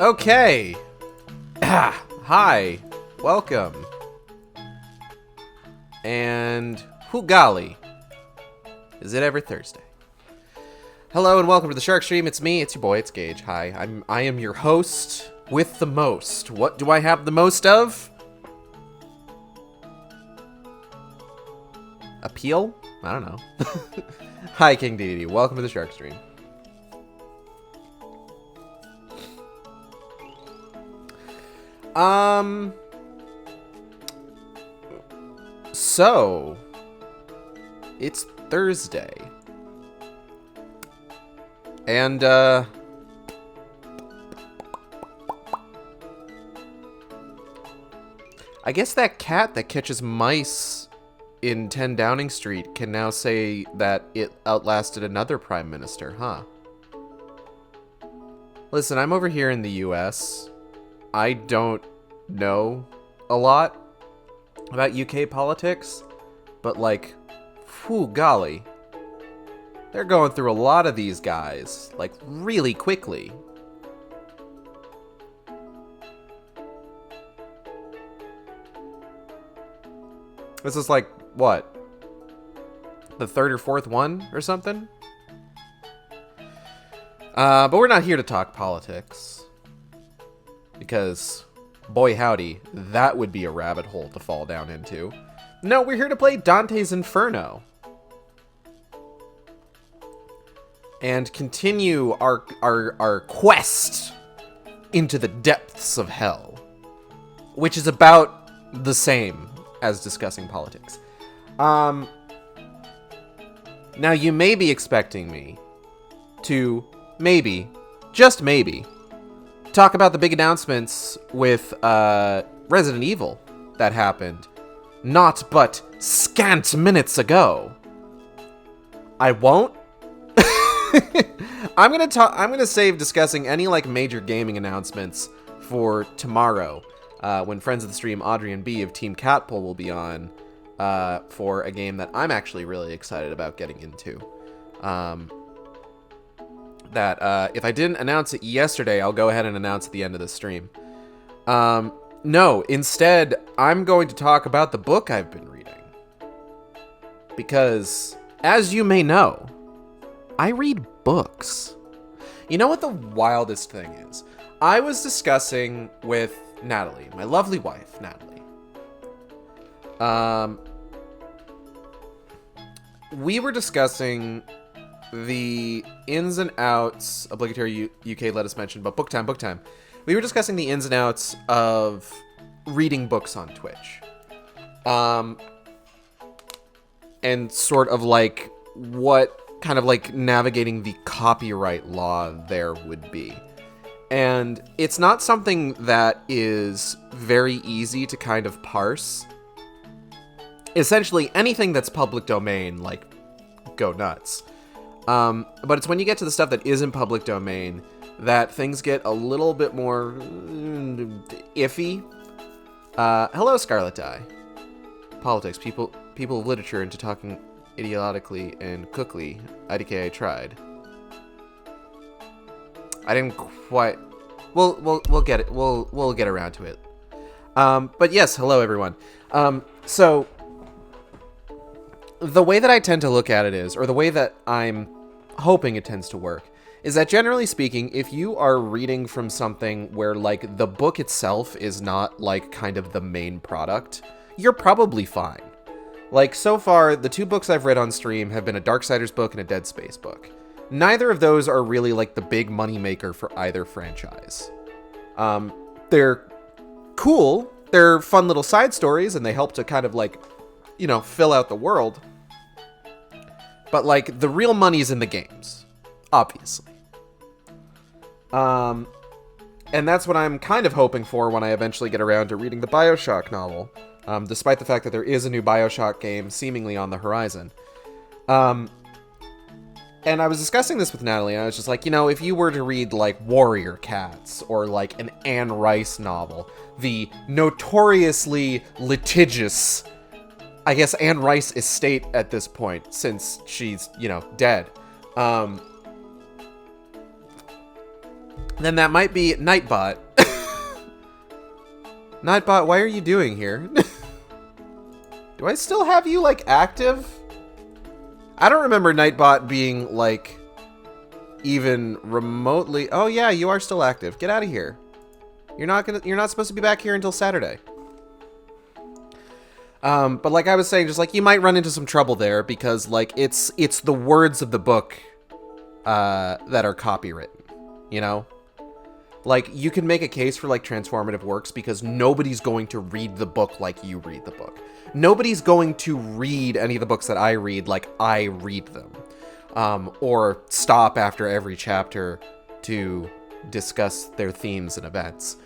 Okay. Hi. Welcome. And golly, is it ever Thursday? Hello and welcome to the Shark Stream. It's me, it's your boy, it's Gage. Hi, I am your host with the most. What do I have the most of? Appeal? I don't know. Hi, King DDD. Welcome to the Shark Stream. So, it's Thursday. And, I guess that cat that catches mice in 10 Downing Street can now say that it outlasted another prime minister, huh? Listen, I'm over here in the US. I don't know a lot about UK politics, but like, whew, golly. They're going through a lot of these guys, like, really quickly. This is like, what? The third or fourth one or something? But we're not here to talk politics. Because, boy howdy, that would be a rabbit hole to fall down into. No, we're here to play Dante's Inferno. And continue our quest into the depths of hell. Which is about the same as discussing politics. Now you may be expecting me to maybe, just maybe, talk about the big announcements with Resident Evil that happened not but scant minutes ago. I won't. I'm gonna save discussing any like major gaming announcements for tomorrow, when friends of the stream Audrey and B of Team Catpull will be on for a game that I'm actually really excited about getting into. That if I didn't announce it yesterday, I'll go ahead and announce at the end of the stream. No, instead, I'm going to talk about the book I've been reading. Because, as you may know, I read books. You know what the wildest thing is? I was discussing with Natalie, my lovely wife, Natalie. We were discussing the ins and outs, obligatory UK let us mention, but book time. We were discussing the ins and outs of reading books on Twitch. And sort of like what kind of like navigating the copyright law there would be. And it's not something that is very easy to kind of parse. Essentially, anything that's public domain, like, go nuts. But it's when you get to the stuff that isn't public domain that things get a little bit more iffy. Hello, Scarlet Eye. Politics, people of literature into talking idiotically and cookly. IDK, I tried. I didn't quite. We'll get it. We'll get around to it. But yes, hello everyone. So the way that I tend to look at it is, or the way that I'm hoping it tends to work, is that generally speaking, if you are reading from something where like the book itself is not like kind of the main product, you're probably fine. Like so far, the two books I've read on stream have been a Darksiders book and a Dead Space book. Neither of those are really like the big money maker for either franchise. They're cool, they're fun little side stories, and they help to kind of like, you know, fill out the world. But like the real money's in the games, obviously. And that's what I'm kind of hoping for when I eventually get around to reading the BioShock novel, despite the fact that there is a new BioShock game seemingly on the horizon. And I was discussing this with Natalie, and I was just like, you know, if you were to read, like, Warrior Cats, or, like, an Anne Rice novel, the notoriously litigious, I guess, Anne Rice estate at this point, since she's, you know, dead. then that might be Nightbot. Nightbot, why are you doing here? Do I still have you, like, active? I don't remember Nightbot being, like, even remotely... Oh, yeah, you are still active. Get out of here. You're not supposed to be back here until Saturday. But like I was saying, just, like, you might run into some trouble there because, like, it's the words of the book, that are copywritten, you know? Like, you can make a case for, like, transformative works because nobody's going to read the book like you read the book. Nobody's going to read any of the books that I read like I read them. Or stop after every chapter to discuss their themes and events.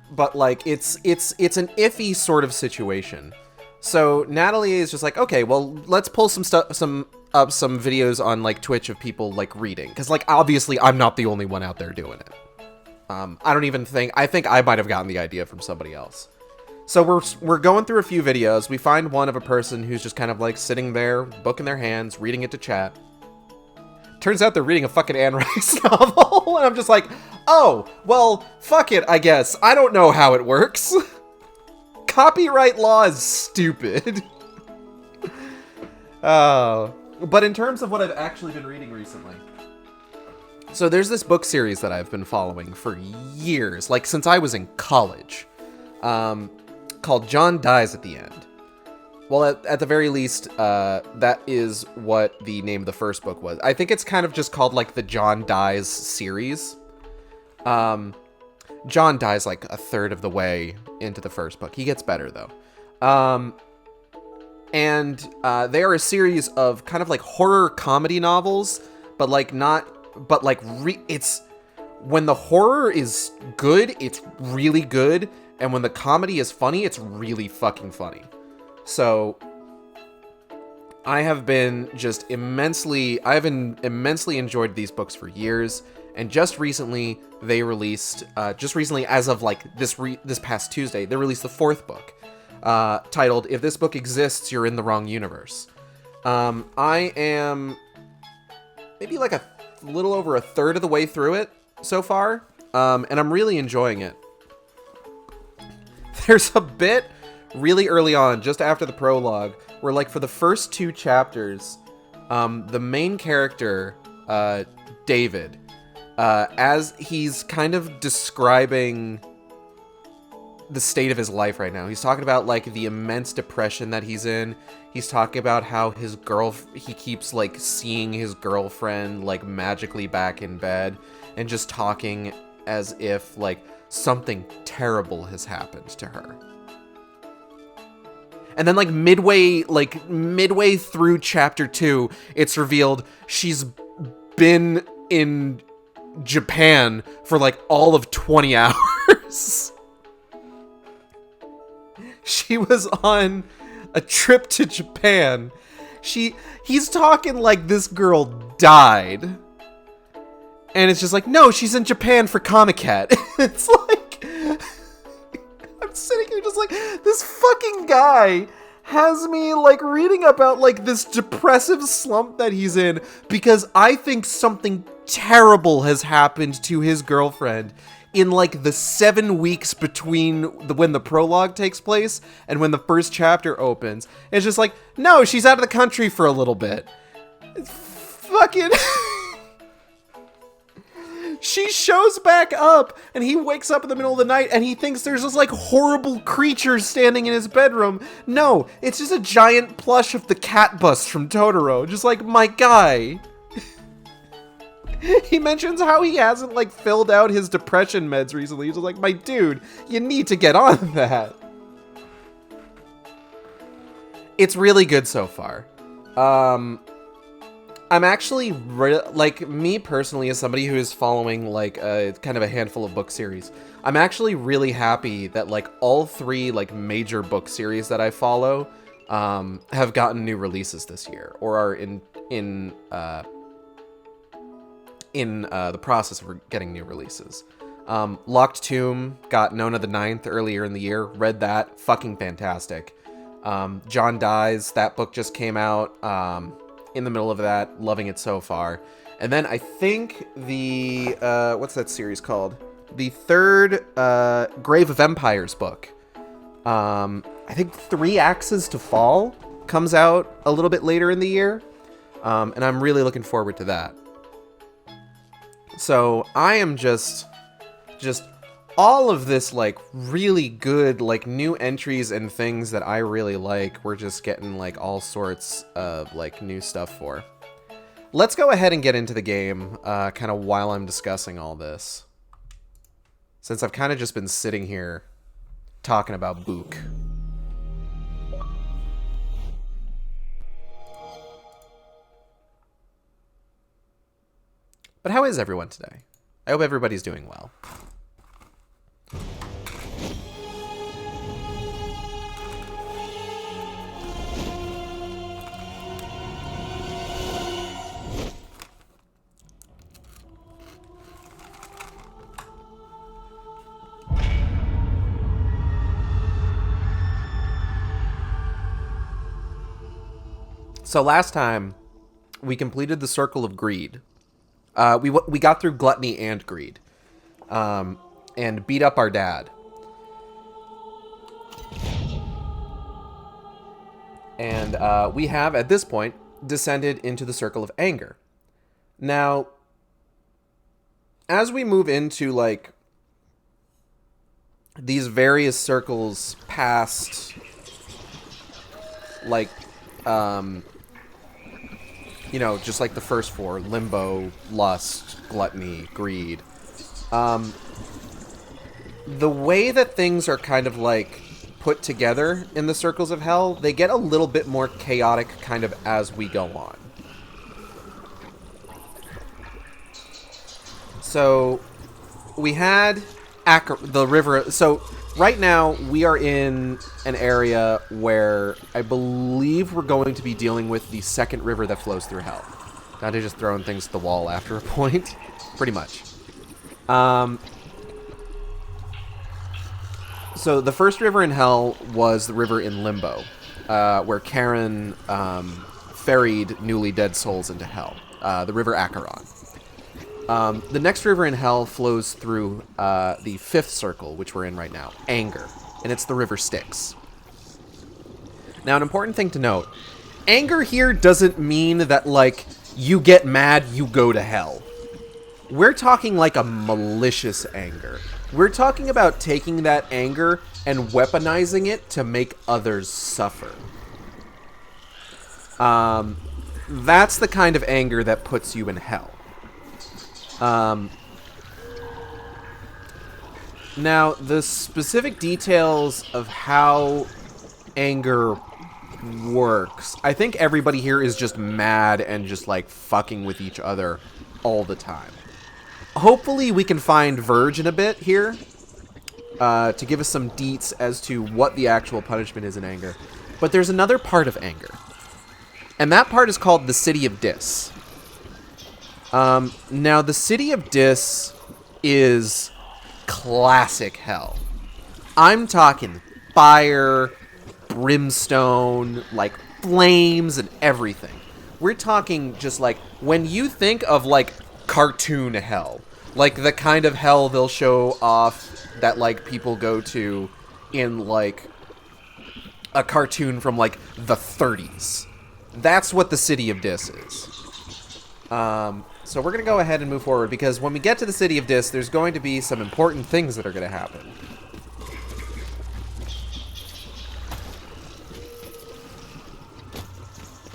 But, like, it's an iffy sort of situation. So Natalie is just like, okay, well, let's pull some videos on, like, Twitch of people, like, reading. Because, like, obviously I'm not the only one out there doing it. I think I might have gotten the idea from somebody else. So we're going through a few videos. We find one of a person who's just kind of, like, sitting there, book in their hands, reading it to chat. Turns out they're reading a fucking Anne Rice novel. And I'm just like, oh, well, fuck it, I guess. I don't know how it works. Copyright law is stupid. But in terms of what I've actually been reading recently. So there's this book series that I've been following for years, like since I was in college, called John Dies at the End. Well, at the very least, that is what the name of the first book was. I think it's kind of just called, like, the John Dies series. John dies, like, a third of the way into the first book. He gets better, though. And they are a series of kind of, like, horror comedy novels, but, like, it's... When the horror is good, it's really good, and when the comedy is funny, it's really fucking funny. So, I have immensely enjoyed these books for years, and just recently, they released, as of, like, this past Tuesday, they released the fourth book, titled, If This Book Exists, You're in the Wrong Universe. I am maybe, like, a little over a third of the way through it so far, and I'm really enjoying it. There's a bit really early on, just after the prologue, where, like, for the first two chapters, the main character, David, as he's kind of describing the state of his life right now, he's talking about, like, the immense depression that he's in. He's talking about how he keeps, like, seeing his girlfriend, like, magically back in bed, and just talking as if, like, something terrible has happened to her. And then, like, midway through chapter 2, it's revealed she's been in Japan for, like, all of 20 hours. She was on a trip to Japan. He's talking like this girl died. And it's just like, no, she's in Japan for Comic-Cat. It's like... I'm sitting here just like, this fucking guy has me, like, reading about, like, this depressive slump that he's in because I think something terrible has happened to his girlfriend in, like, the 7 weeks between when the prologue takes place and when the first chapter opens. It's just like, no, she's out of the country for a little bit. It's fucking... She shows back up, and he wakes up in the middle of the night, and he thinks there's this, like, horrible creature standing in his bedroom. No, it's just a giant plush of the cat bus from Totoro. Just like, my guy. He mentions how he hasn't, like, filled out his depression meds recently. He's just like, my dude, you need to get on that. It's really good so far. I'm actually, like, me personally, as somebody who is following, like, kind of a handful of book series, I'm actually really happy that, like, all three, like, major book series that I follow, have gotten new releases this year, or are in the process of getting new releases. Locked Tomb got Nona the Ninth earlier in the year, read that, fucking fantastic. John Dies, that book just came out, in the middle of that, loving it so far. And then I think the, what's that series called? The third Grave of Empires book. I think 3 Axes to Fall comes out a little bit later in the year. And I'm really looking forward to that. So I am just all of this, like, really good, like, new entries and things that I really like. We're just getting, like, all sorts of, like, new stuff for. Let's go ahead and get into the game, kind of while I'm discussing all this. Since I've kind of just been sitting here talking about Book. But how is everyone today? I hope everybody's doing well. So last time, we completed the Circle of Greed. We got through Gluttony and Greed. And beat up our dad. And we have, at this point, descended into the Circle of Anger. Now, as we move into, like, these various circles past, like, you know, just like the first 4, Limbo, Lust, Gluttony, Greed. The way that things are kind of, like, put together in the Circles of Hell, they get a little bit more chaotic kind of as we go on. So, we had the river. So, right now, we are in an area where I believe we're going to be dealing with the second river that flows through Hell. Dante just throwing things at the wall after a point. Pretty much. So the first river in Hell was the river in Limbo, where Karen ferried newly dead souls into Hell. The river Acheron. The next river in Hell flows through the 5th circle, which we're in right now, Anger, and it's the river Styx. Now, an important thing to note, anger here doesn't mean that, like, you get mad, you go to hell. We're talking like a malicious anger. We're talking about taking that anger and weaponizing it to make others suffer. That's the kind of anger that puts you in hell. Now, the specific details of how anger works, I think everybody here is just mad and just, like, fucking with each other all the time. Hopefully we can find Verge in a bit here to give us some deets as to what the actual punishment is in anger. But there's another part of anger. And that part is called the City of Dis. Now, the City of Dis is classic hell. I'm talking fire, brimstone, like flames and everything. We're talking just like, when you think of like cartoon hell, like the kind of hell they'll show off that like people go to in like a cartoon from like the 30s. That's what the City of Dis is. So we're going to go ahead and move forward, because when we get to the City of Dis, there's going to be some important things that are going to happen.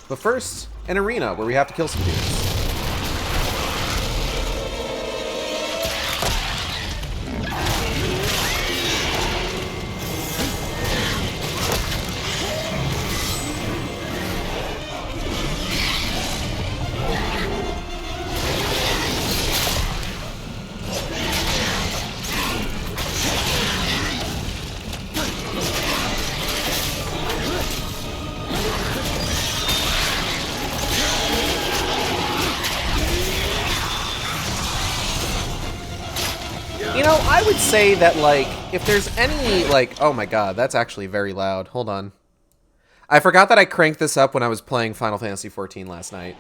But first, an arena where we have to kill some dudes. You know, I would say that, like, if there's any, like... Oh my god, that's actually very loud. Hold on. I forgot that I cranked this up when I was playing Final Fantasy XIV last night.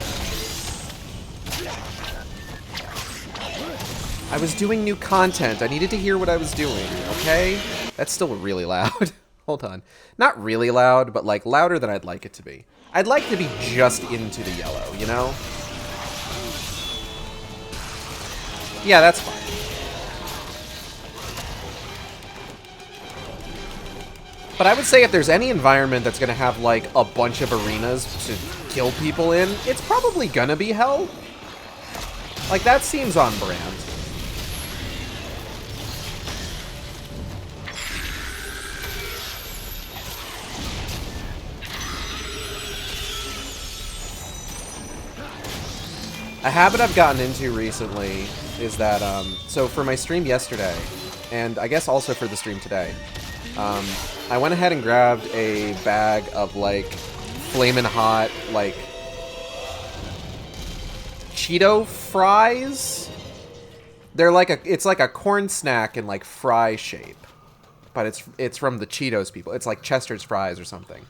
I was doing new content. I needed to hear what I was doing, okay? That's still really loud. Hold on. Not really loud, but like louder than I'd like it to be. I'd like to be just into the yellow, you know? Yeah, that's fine. But I would say if there's any environment that's gonna have like a bunch of arenas to kill people in, it's probably gonna be hell. Like, that seems on brand. A habit I've gotten into recently is that, so for my stream yesterday, and I guess also for the stream today, I went ahead and grabbed a bag of, like, flamin' hot, like, Cheeto fries? They're like it's like a corn snack in, like, fry shape. But it's from the Cheetos people. It's like Chester's fries or something.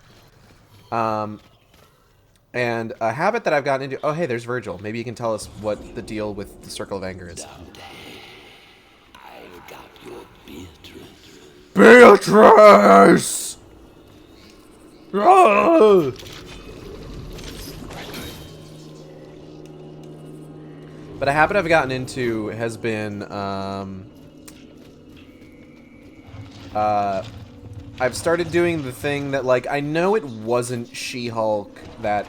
And a habit that I've gotten into... Oh, hey, there's Virgil. Maybe you can tell us what the deal with the Circle of Anger is. I've got your Beatrice. Beatrice! Ah! But a habit I've gotten into has been... I've started doing the thing that, like, I know it wasn't She-Hulk that...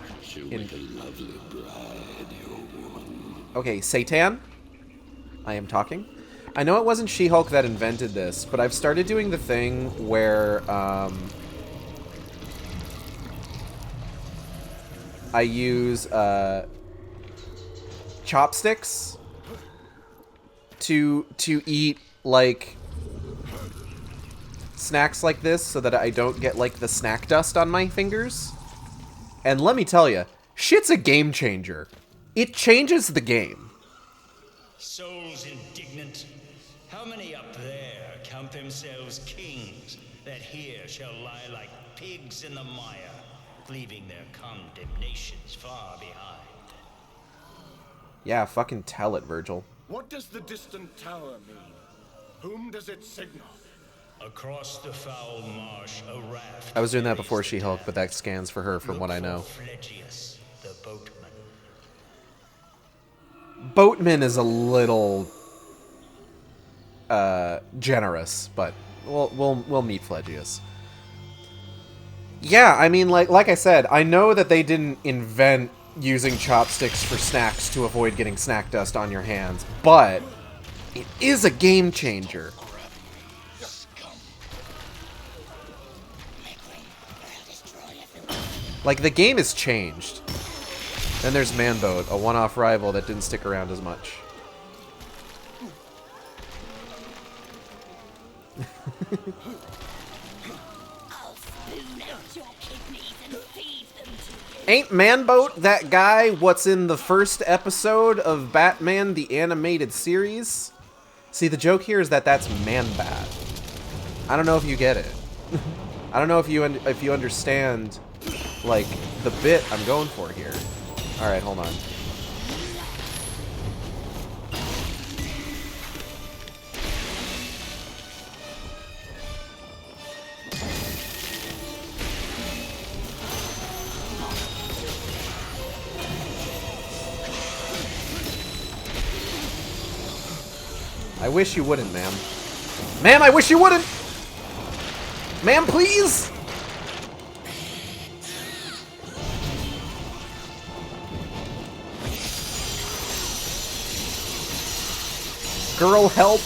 Okay, Satan? I am talking. I know it wasn't She-Hulk that invented this, but I've started doing the thing where, I use, chopsticks to eat, like... snacks like this so that I don't get, like, the snack dust on my fingers. And let me tell you, shit's a game changer. It changes the game. Souls indignant, how many up there count themselves kings that here shall lie like pigs in the mire, leaving their condemnations far behind? Yeah, fucking tell it, Virgil. What does the distant tower mean? Whom does it signal? Across the foul marsh, a raft. I was doing that before She-Hulk, but that scans for her from what I know. Phlegius, the boatman. Boatman is a little generous, but we'll meet Phlegius. Yeah, I mean, like I said, I know that they didn't invent using chopsticks for snacks to avoid getting snack dust on your hands, but it is a game changer. Like, the game has changed. Then there's Manboat, a one-off rival that didn't stick around as much. Ain't Manboat that guy what's in the first episode of Batman the Animated Series? See, the joke here is that that's Man-Bat. I don't know if you get it. I don't know if you understand... like, the bit I'm going for here. Alright, hold on. I wish you wouldn't, ma'am. Ma'am, I wish you wouldn't! Ma'am, please! Girl, help!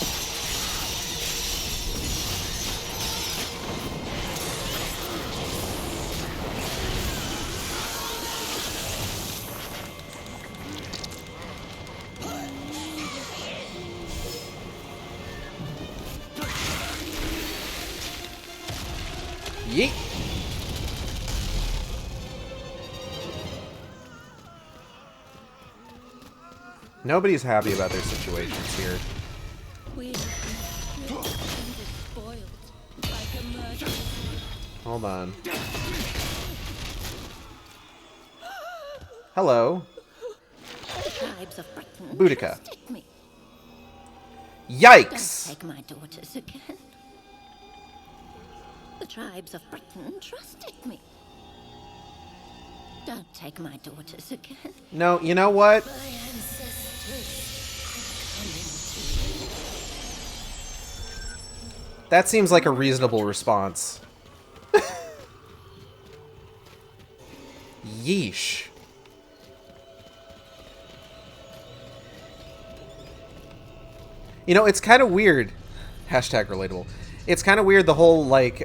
Yeet! Nobody's happy about their situations here. We have been stripped and despoiled like a murderer. Hold on. Hello. The tribes of Britain Boudica. trusted me. Don't Yikes! take my daughters again. The tribes of Britain trusted me. Don't take my daughters again. No, you know what? My ancestors That seems like a reasonable response. Yeesh. You know, it's kind of weird. Hashtag relatable. It's kind of weird, the whole, like,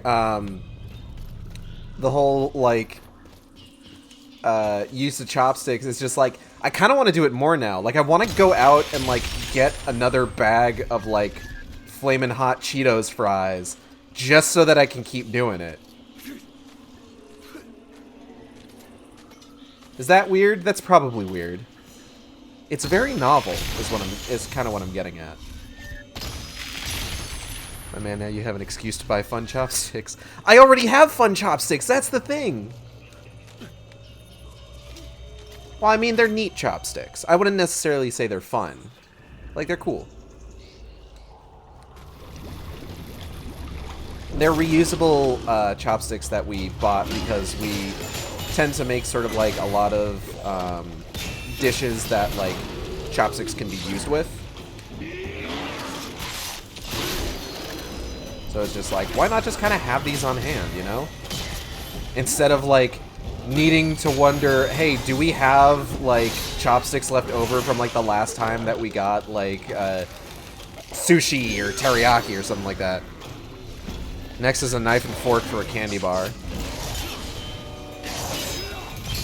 use of chopsticks. It's just, like, I kind of want to do it more now. Like, I want to go out and, like, get another bag of, like, flamin' hot Cheetos fries just so that I can keep doing it. Is that weird? That's probably weird. It's very novel, is kind of what I'm getting at. My man, now you have an excuse to buy fun chopsticks. I already have fun chopsticks, that's the thing! Well, I mean, they're neat chopsticks. I wouldn't necessarily say they're fun. Like, they're cool. They're reusable chopsticks that we bought because we tend to make sort of like a lot of dishes that like chopsticks can be used with. So it's just like, why not just kind of have these on hand, you know? Instead of like needing to wonder, hey, do we have like chopsticks left over from like the last time that we got like sushi or teriyaki or something like that. Next is a knife and fork for a candy bar.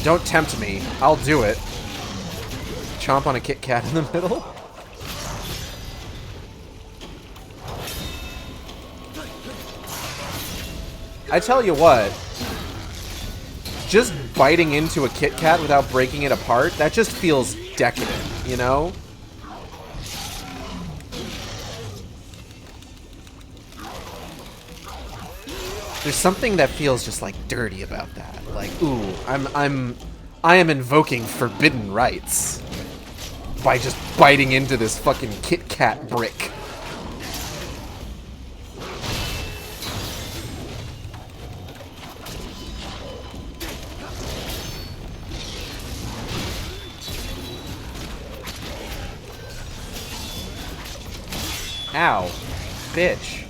Don't tempt me. I'll do it. Chomp on a Kit Kat in the middle. I tell you what. Just biting into a Kit Kat without breaking it apart, that just feels decadent, you know? There's something that feels just like dirty about that. Like, ooh, I am invoking forbidden rights by just biting into this fucking Kit Kat brick. Ow, bitch.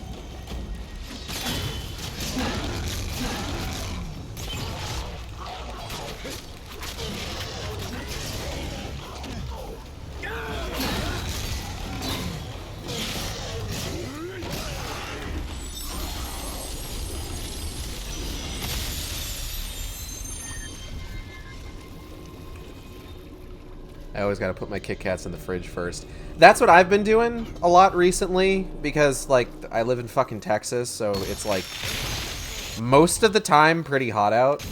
I always gotta put my Kit Kats in the fridge first. That's what I've been doing a lot recently, because, like, I live in fucking Texas, so it's, like, most of the time pretty hot out.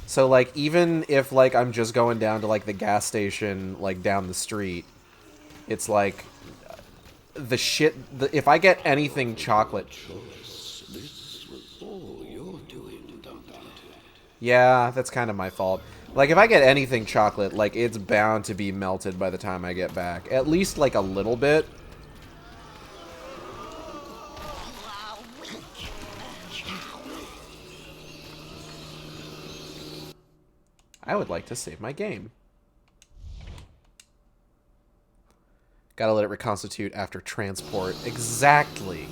So, like, even if, like, I'm just going down to, like, the gas station, like, down the street, it's, like, if I get anything chocolate... This was all you're doing, Dante. Yeah, that's kind of my fault. Like, if I get anything chocolate, like, it's bound to be melted by the time I get back. At least, like, a little bit. I would like to save my game. Gotta let it reconstitute after transport. Exactly.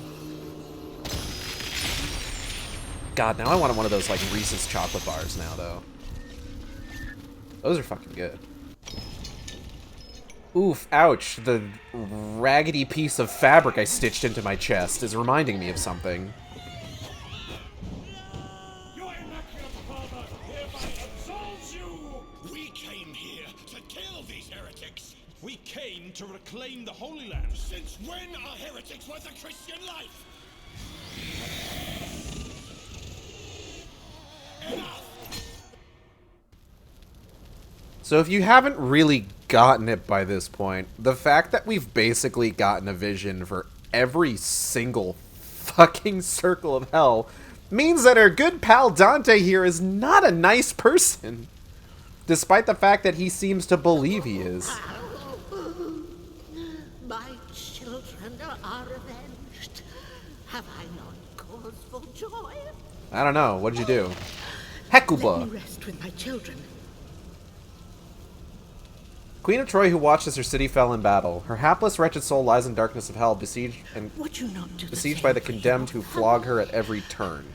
God, now I want one of those, like, Reese's chocolate bars now, though. Those are fucking good. Oof, ouch. The raggedy piece of fabric I stitched into my chest is reminding me of something. We came here to kill these heretics. We came to reclaim the Holy Land. Since when are heretics worth a Christian life? Enough! So if you haven't really gotten it by this point, the fact that we've basically gotten a vision for every single fucking circle of hell means that our good pal Dante here is not a nice person. despite the fact that he seems to believe he is. My children are avenged. Have I not cause for joy? I don't know. What did you do? Let Hecuba! me rest with my children. Queen of Troy who watched as her city fell in battle. Her hapless, wretched soul lies in darkness of hell, besieged Would you not do the besieged same by the for condemned your who flog her at every turn.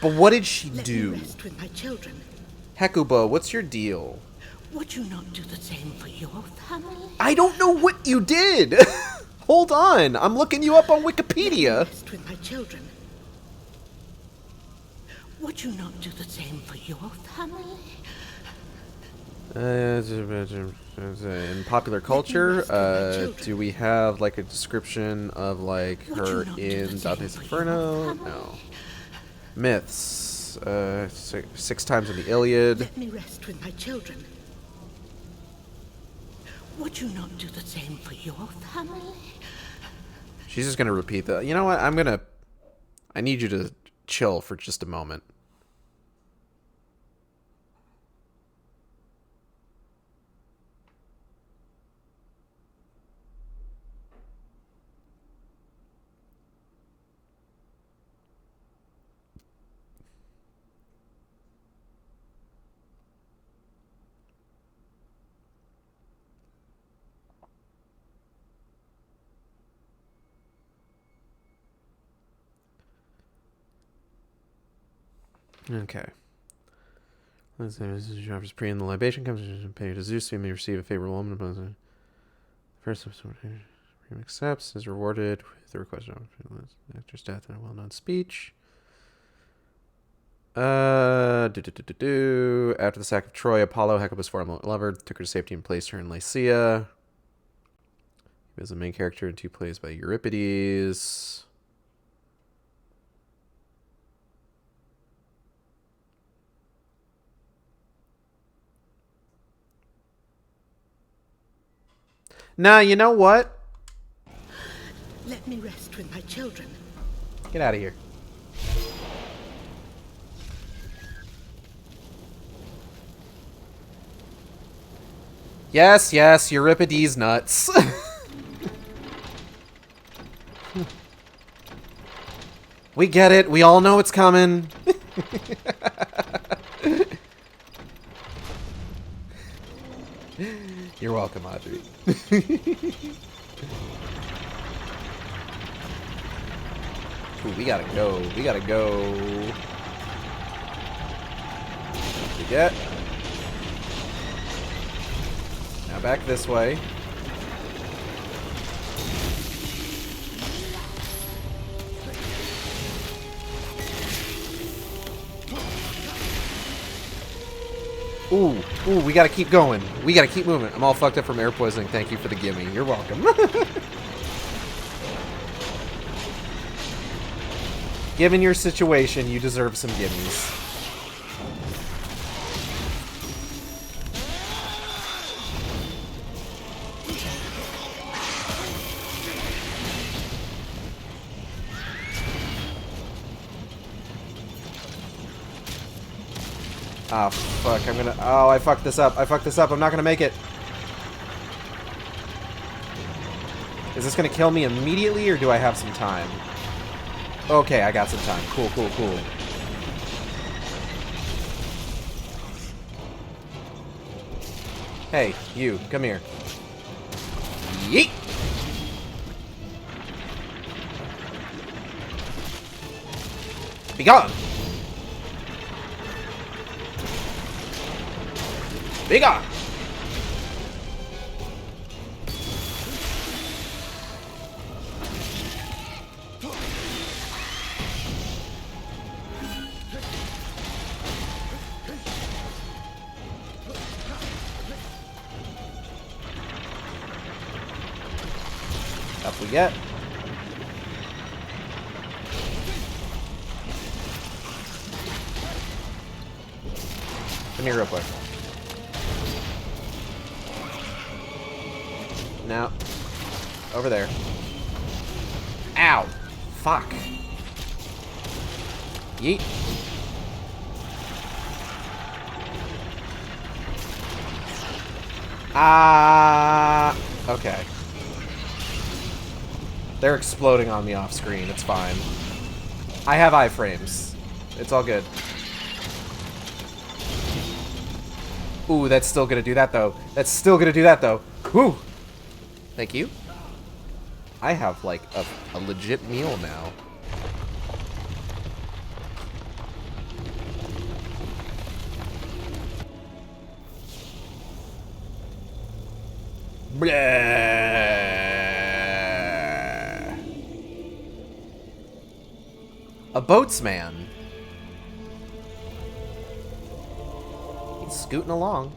But what did she Let do? me rest with my children. Hecuba, what's your deal? Would you not do the same for your family? I don't know what you did! Hold on, I'm looking you up on Wikipedia. Rest with my children. Would you not do the same for your family? In popular culture, do we have like a description of like her in Dante's Inferno? No. Myths. 6 times in the Iliad. Let me rest with my children. Would you not do the same for your family? She's just gonna repeat that. You know what? I need you to chill for just a moment. Okay. Let's say this is your pre in the libation comes to pay to Zeus, so you may receive a favorable woman upon the first accepts is rewarded with the request of actor's death in a well-known speech. After the sack of Troy, Apollo, Hecuba's former lover, took her to safety and placed her in Lycia. He was the main character in 2 plays by Euripides. Nah, you know what? Let me rest with my children. Get out of here. Yes, yes, Euripides nuts. We get it. We all know it's coming. You're welcome, Audrey. Ooh, we gotta go. We gotta go. We get. Now back this way. Ooh, ooh, we gotta keep going. We gotta keep moving. I'm all fucked up from air poisoning. Thank you for the gimme. You're welcome. Given your situation, you deserve some gimmies. Oh, fuck, I'm gonna... Oh, I fucked this up. I fucked this up. I'm not gonna make it. Is this gonna kill me immediately, or do I have some time? Okay, I got some time. Cool, cool, cool. Hey, you, come here. Yeet! Be gone! Be gone! Up we get. Come here real quick. No. Over there. Ow! Fuck. Yeet. Okay. They're exploding on me off screen. It's fine. I have iframes. It's all good. Ooh, that's still gonna do that, though. That's still gonna do that, though. Whew! Thank you. I have, like, a legit meal now. A boatsman. He's scooting along.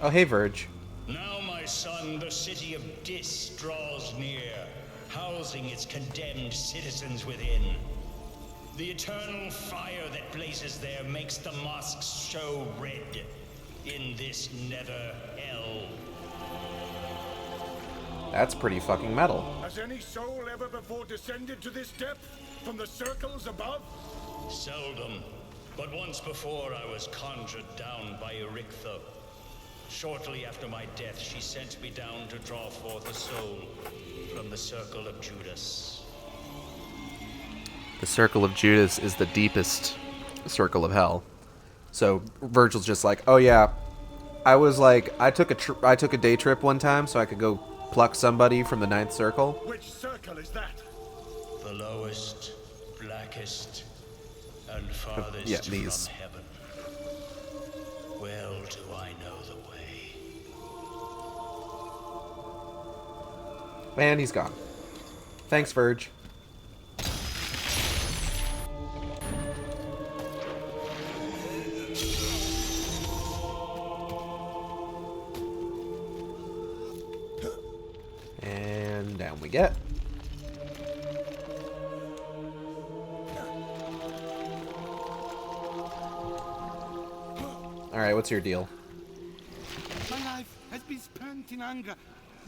Oh, hey, Verge. Now, my son, the city of Dis draws near, housing its condemned citizens within. The eternal fire that blazes there makes the mosques show red in this nether hell. That's pretty fucking metal. Has any soul ever before descended to this depth from the circles above? Seldom, but once before I was conjured down by Erichtho. Shortly after my death, she sent me down to draw forth a soul from the Circle of Judas. The Circle of Judas is the deepest circle of hell. So Virgil's just like, oh yeah, I was like, I took a day trip one time so I could go pluck somebody from the ninth circle. Which circle is that? The lowest, blackest, and farthest Yeah, these. from heaven. Well do I know the way. Man, he's gone. Thanks, Verge. And down we get. Alright, what's your deal? My life has been spent in anger.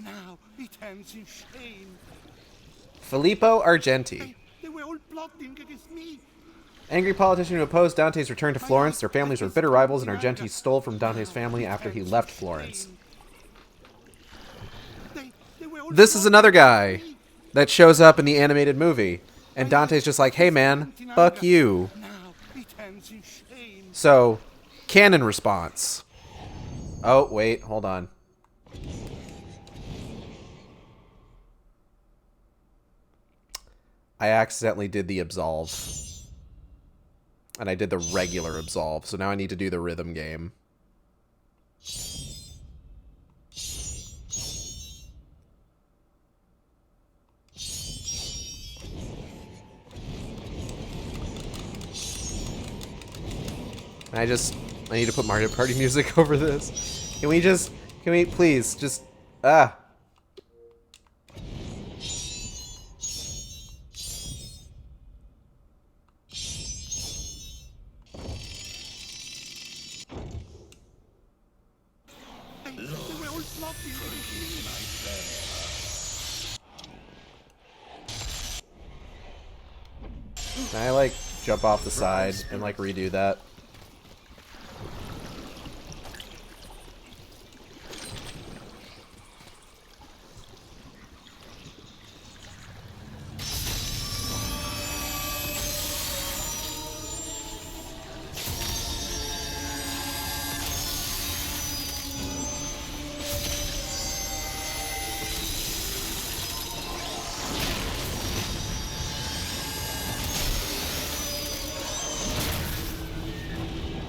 Now it ends in shame. Filippo Argenti. They were all plotting against me. Angry politician who opposed Dante's return to Florence. Their families were bitter rivals, and Argenti stole from Dante's family after he left Florence. This is another guy that shows up in the animated movie. And Dante's just like, hey man, fuck you. So, canon response. Oh, wait, hold on. I accidentally did the absolve. And I did the regular absolve, so now I need to do the rhythm game. I need to put Mario Party music over this. Can we please, just, Can I, like, jump off the side and, like, redo that?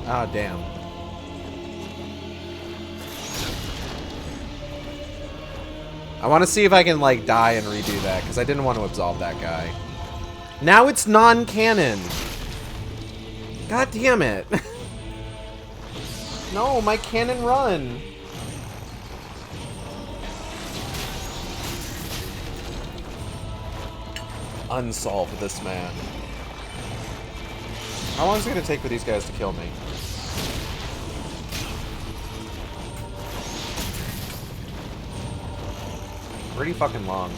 Ah, damn. I want to see if I can, like, die and redo that, because I didn't want to absolve that guy. Now it's non-canon! God damn it! No, my canon run! Unsolve this man. How long is it going to take for these guys to kill me? Pretty fucking long.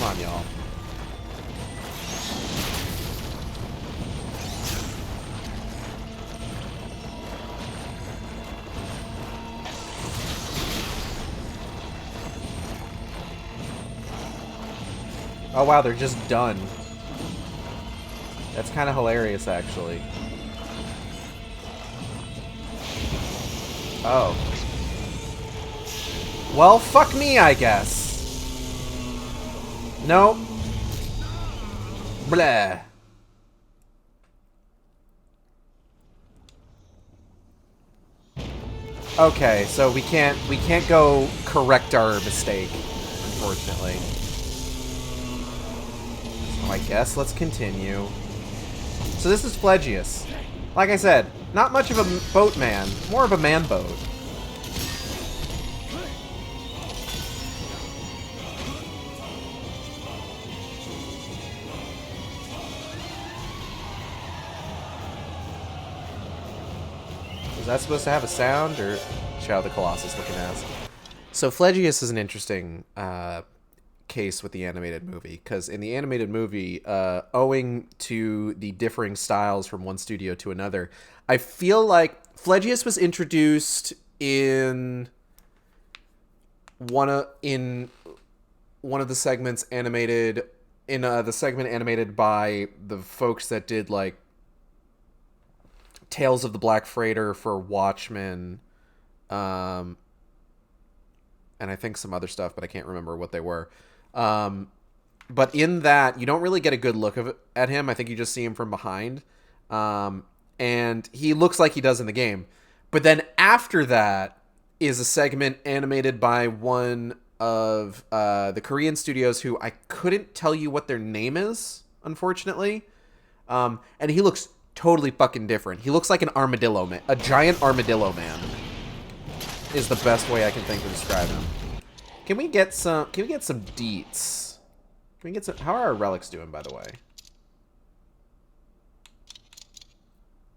Come on, y'all. Oh wow, they're just done. That's kind of hilarious, actually. Oh. Well, fuck me, I guess. Nope. Blah. Okay, so we can't go correct our mistake, unfortunately. So I guess let's continue. So this is Phlegius. Like I said, not much of a boatman, more of a man boat. Is that supposed to have a sound, or Shadow the Colossus looking ass? So Phlegius is an interesting case with the animated movie, because in the animated movie, owing to the differing styles from one studio to another, I feel like Phlegius was introduced in one of the segments animated in the segment animated by the folks that did like Tales of the Black Freighter for Watchmen, and I think some other stuff, but I can't remember what they were. But in that, you don't really get a good look at him. I think you just see him from behind. And he looks like he does in the game. But then after that is a segment animated by one of the Korean studios who I couldn't tell you what their name is, unfortunately. And he looks totally fucking different. He looks like an armadillo man. A giant armadillo man is the best way I can think to describe him. Can we get some deets? Can we get some... How are our relics doing, by the way?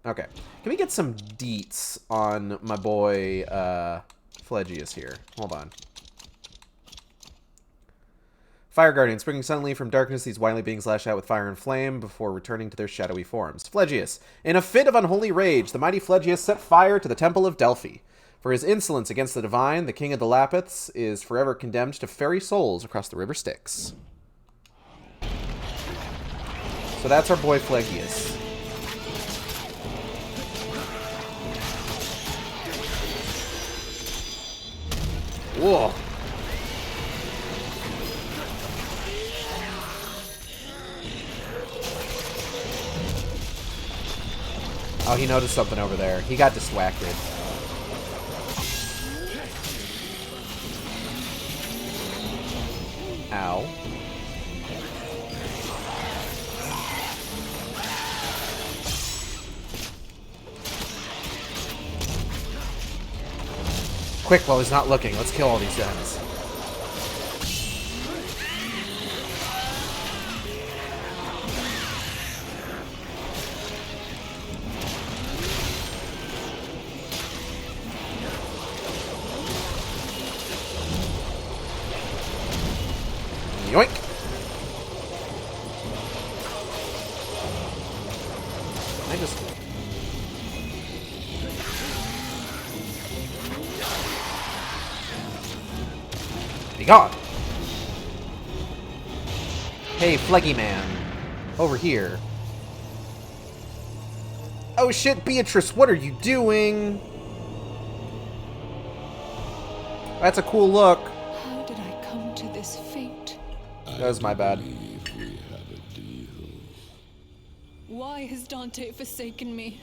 Okay. Can we get some deets on my boy Phlegius here? Hold on. Fire Guardians, springing suddenly from darkness, these wily beings lash out with fire and flame before returning to their shadowy forms. Phlegius. In a fit of unholy rage, the mighty Phlegius set fire to the temple of Delphi. For his insolence against the divine, the king of the Lapiths is forever condemned to ferry souls across the river Styx. So that's our boy Phlegius. Whoa. Oh, he noticed something over there. He got distracted. Ow. Quick, while he's not looking, let's kill all these guys. Yoink! I just... Be gone! Hey, Phleggy Man. Over here. Oh shit, Beatrice, what are you doing? That's a cool look. How did I come to this fate? That was my bad. We have a deal. Why has Dante forsaken me?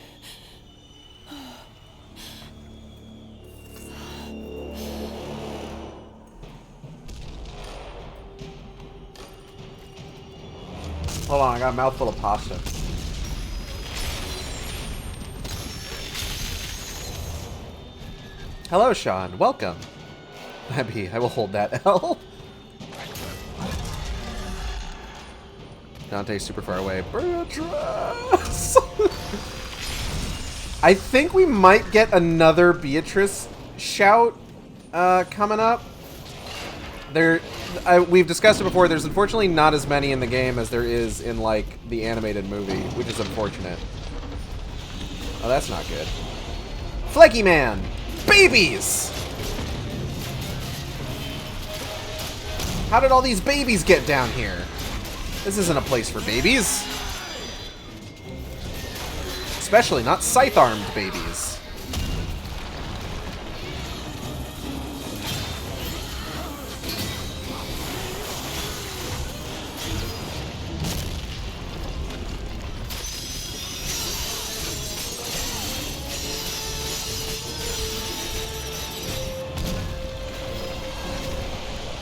Hold on, I got a mouthful of pasta. Hello, Sean. Welcome. Abby, I will hold that L. Dante's super far away. Beatrice! I think we might get another Beatrice shout coming up. we've discussed it before. There's unfortunately not as many in the game as there is in, like, the animated movie, which is unfortunate. Oh, that's not good. Flecky Man! Babies! How did all these babies get down here? This isn't a place for babies. Especially not scythe-armed babies.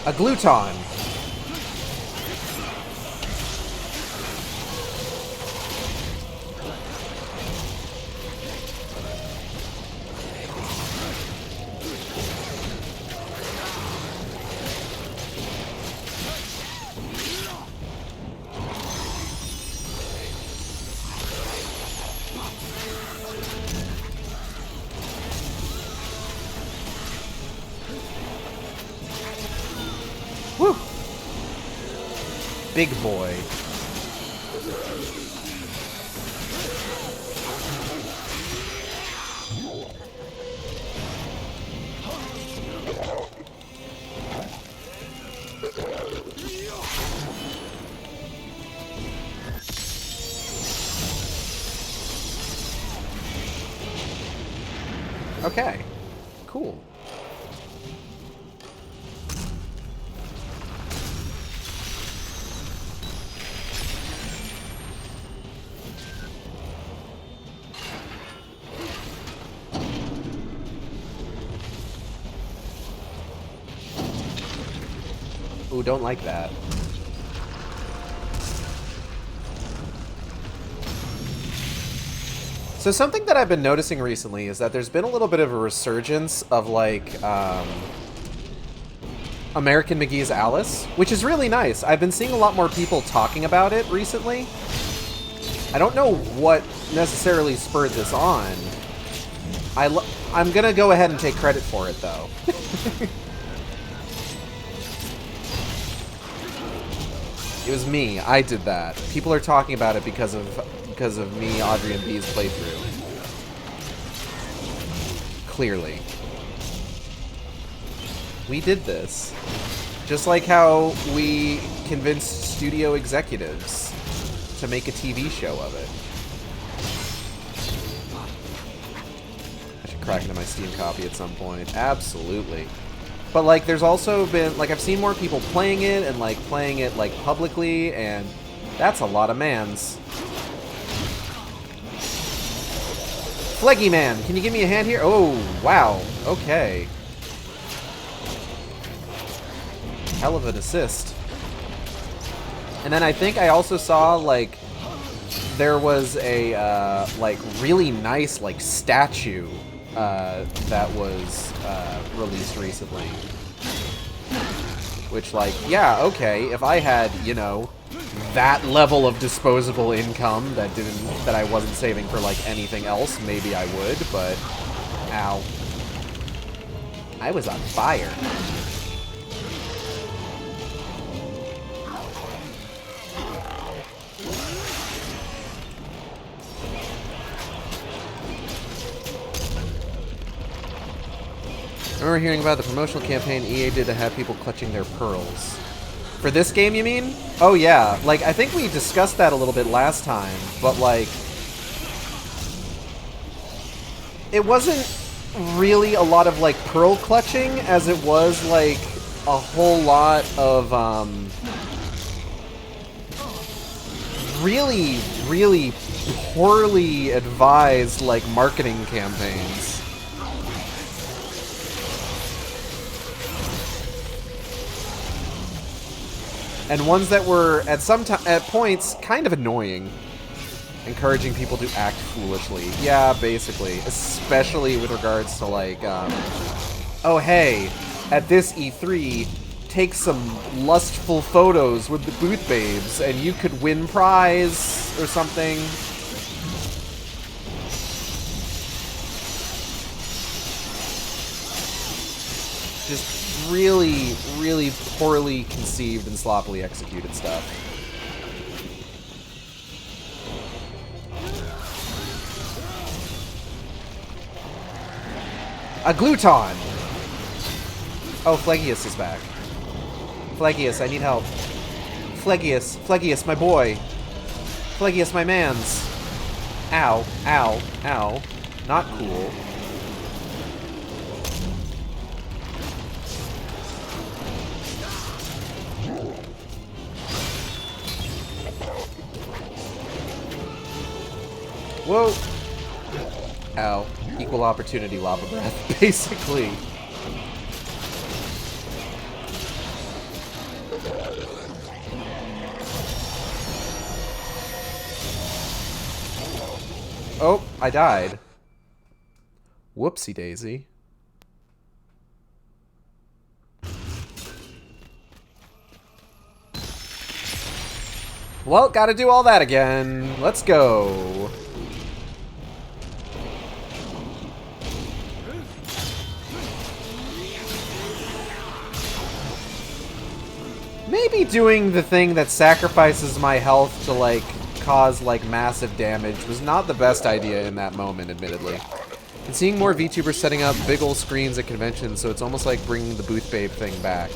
A gluton. Woo! Big boy. Okay. Cool. Ooh, don't like that. So something that I've been noticing recently is that there's been a little bit of a resurgence of, like, American McGee's Alice, which is really nice. I've been seeing a lot more people talking about it recently. I don't know what necessarily spurred this on. I'm gonna go ahead and take credit for it, though. It was me. I did that. People are talking about it because of me, Audrey, and B's playthrough. Clearly. We did this. Just like how we convinced studio executives to make a TV show of it. I should crack into my Steam copy at some point. Absolutely. But, like, there's also been, like, I've seen more people playing it and, like, playing it, like, publicly, and that's a lot of mans. Fleggy Man, can you give me a hand here? Oh, wow. Okay. Hell of an assist. And then I think I also saw, like, there was a, like, really nice, like, statue that was released recently. Which, like, yeah, okay, if I had, you know, that level of disposable income that I wasn't saving for, like, anything else, maybe I would, but ow. I was on fire. I remember hearing about the promotional campaign EA did to have people clutching their pearls. For this game, you mean? Oh, yeah. Like, I think we discussed that a little bit last time, but, like, it wasn't really a lot of, like, pearl clutching as it was, like, a whole lot of, really, really poorly advised, like, marketing campaigns. And ones that were, at points, kind of annoying. Encouraging people to act foolishly. Yeah, basically. Especially with regards to, like, oh, hey, at this E3, take some lustful photos with the booth babes, and you could win prize, or something. Just really, really poorly conceived and sloppily executed stuff. A gluton! Oh, Phlegius is back. Phlegius, I need help. Phlegius, my boy. Phlegius, my mans. Ow, ow, ow. Not cool. Whoa! Ow. Equal opportunity lava breath, basically. Oh, I died. Whoopsie daisy. Well, gotta do all that again. Let's go. Maybe doing the thing that sacrifices my health to, like, cause, like, massive damage was not the best idea in that moment, admittedly. And seeing more VTubers setting up big ol' screens at conventions, so it's almost like bringing the Booth Babe thing back.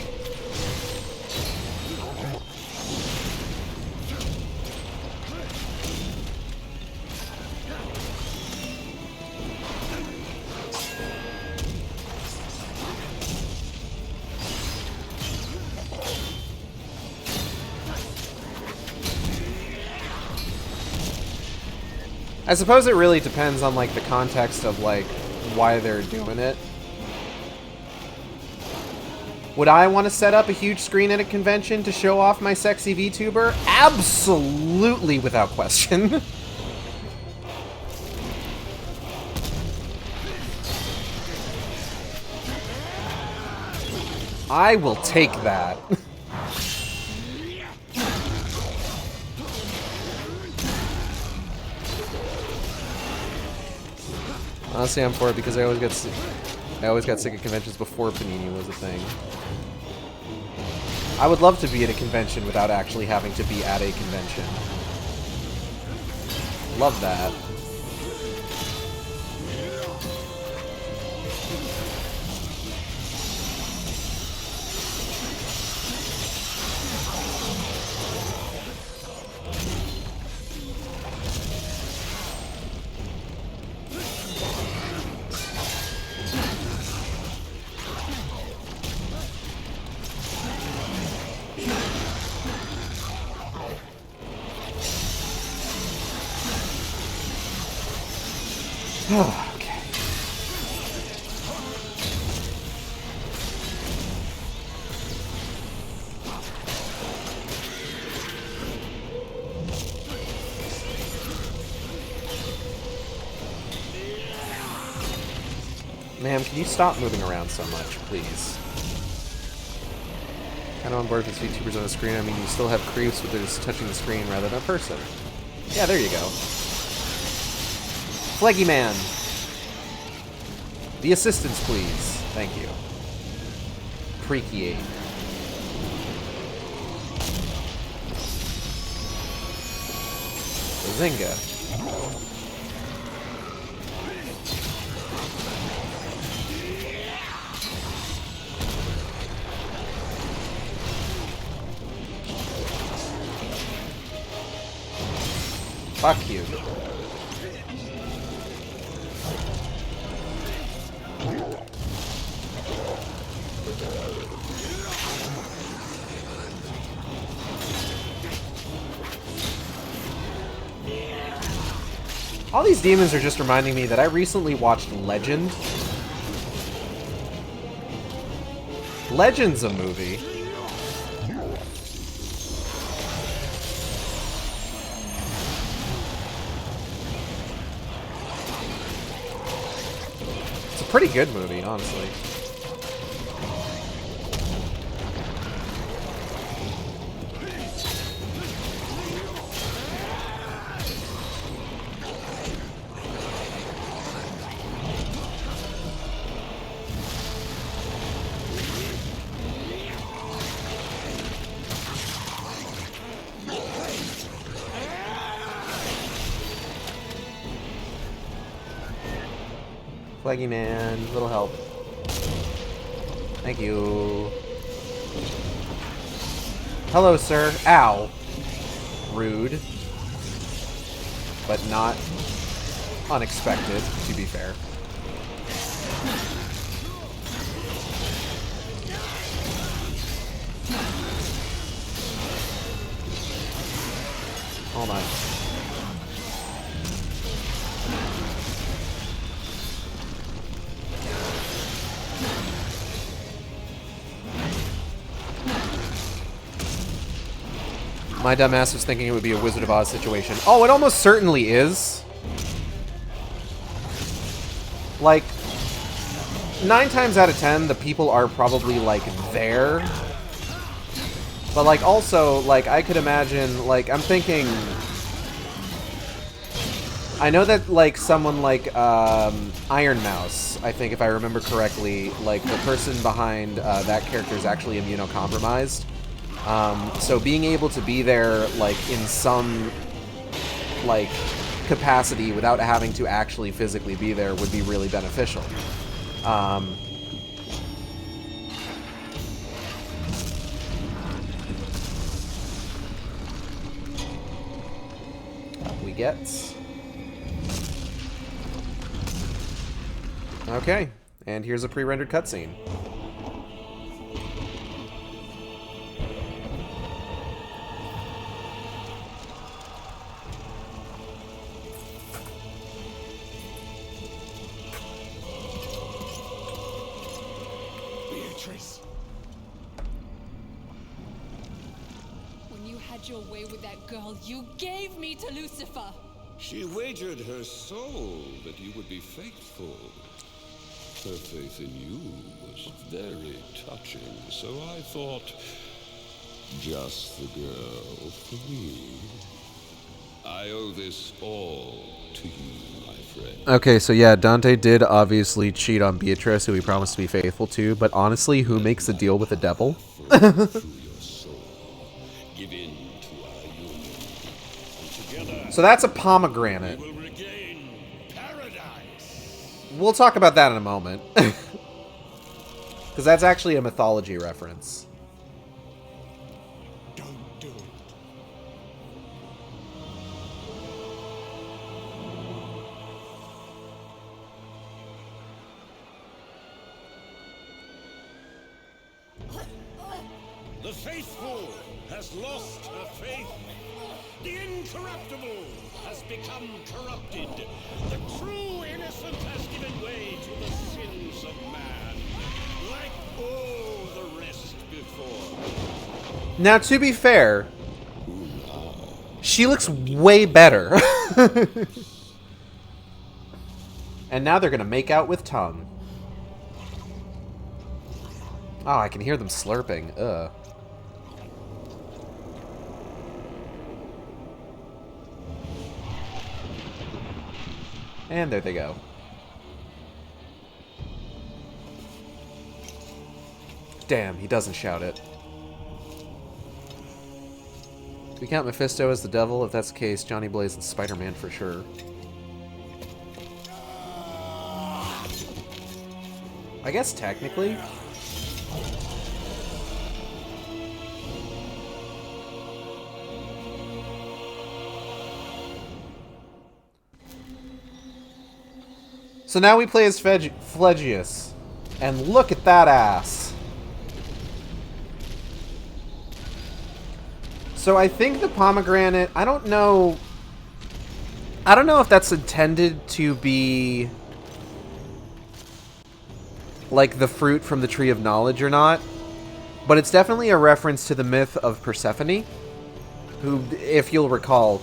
I suppose it really depends on, like, the context of, like, why they're doing it. Would I want to set up a huge screen at a convention to show off my sexy VTuber? Absolutely, without question. I will take that. Honestly, I'm for it because I always got sick of conventions before Panini was a thing. I would love to be at a convention without actually having to be at a convention. Love that. Okay. Ma'am, can you stop moving around so much, please? Kind of on board with VTubers on the screen. I mean, you still have creeps, but they're just touching the screen rather than a person. Yeah, there you go. Fleggy Man. The assistance, please. Thank you. Appreciate. Zinga. Fuck you. All these demons are just reminding me that I recently watched Legend. Legend's a movie. It's a pretty good movie, honestly. Flaggy man, little help. Thank you. Hello, sir. Ow. Rude. But not unexpected, to be fair. Hold on. My dumbass was thinking it would be a Wizard of Oz situation. Oh, it almost certainly is. Like, 9 times out of 10, the people are probably, like, there. But, like, also, like, I could imagine, like, I'm thinking... I know that, like, someone like, Iron Mouse, I think, if I remember correctly, like, the person behind that character is actually immunocompromised. So being able to be there, like, in some, like, capacity without having to actually physically be there would be really beneficial. We get... Okay, and here's a pre-rendered cutscene. Beatrice. When you had your way with that girl, you gave me to Lucifer. She wagered her soul that you would be faithful. Her faith in you was very touching, so I thought, just the girl for me. I owe this all to you, my friend. Okay, so yeah, Dante did obviously cheat on Beatrice, who he promised to be faithful to, but honestly, who makes a deal with the devil? Through your soul, give in to our union, and together So that's a pomegranate. we will regain paradise. We'll talk about that in a moment. Because that's actually a mythology reference. Don't do it. The faithful has lost her faith. The incorruptible has become corrupted. The true innocent has given way to the sins of man, like all the rest before. Now, to be fair, she looks way better. And now they're going to make out with tongue. Oh, I can hear them slurping. Ugh. And there they go. Damn, he doesn't shout it. Do we count Mephisto as the devil? If that's the case, Johnny Blaze and Spider-Man for sure. I guess technically. So now we play as Phlegius. And look at that ass. So I think the pomegranate, I don't know if that's intended to be like the fruit from the Tree of Knowledge or not, but it's definitely a reference to the myth of Persephone, who, if you'll recall,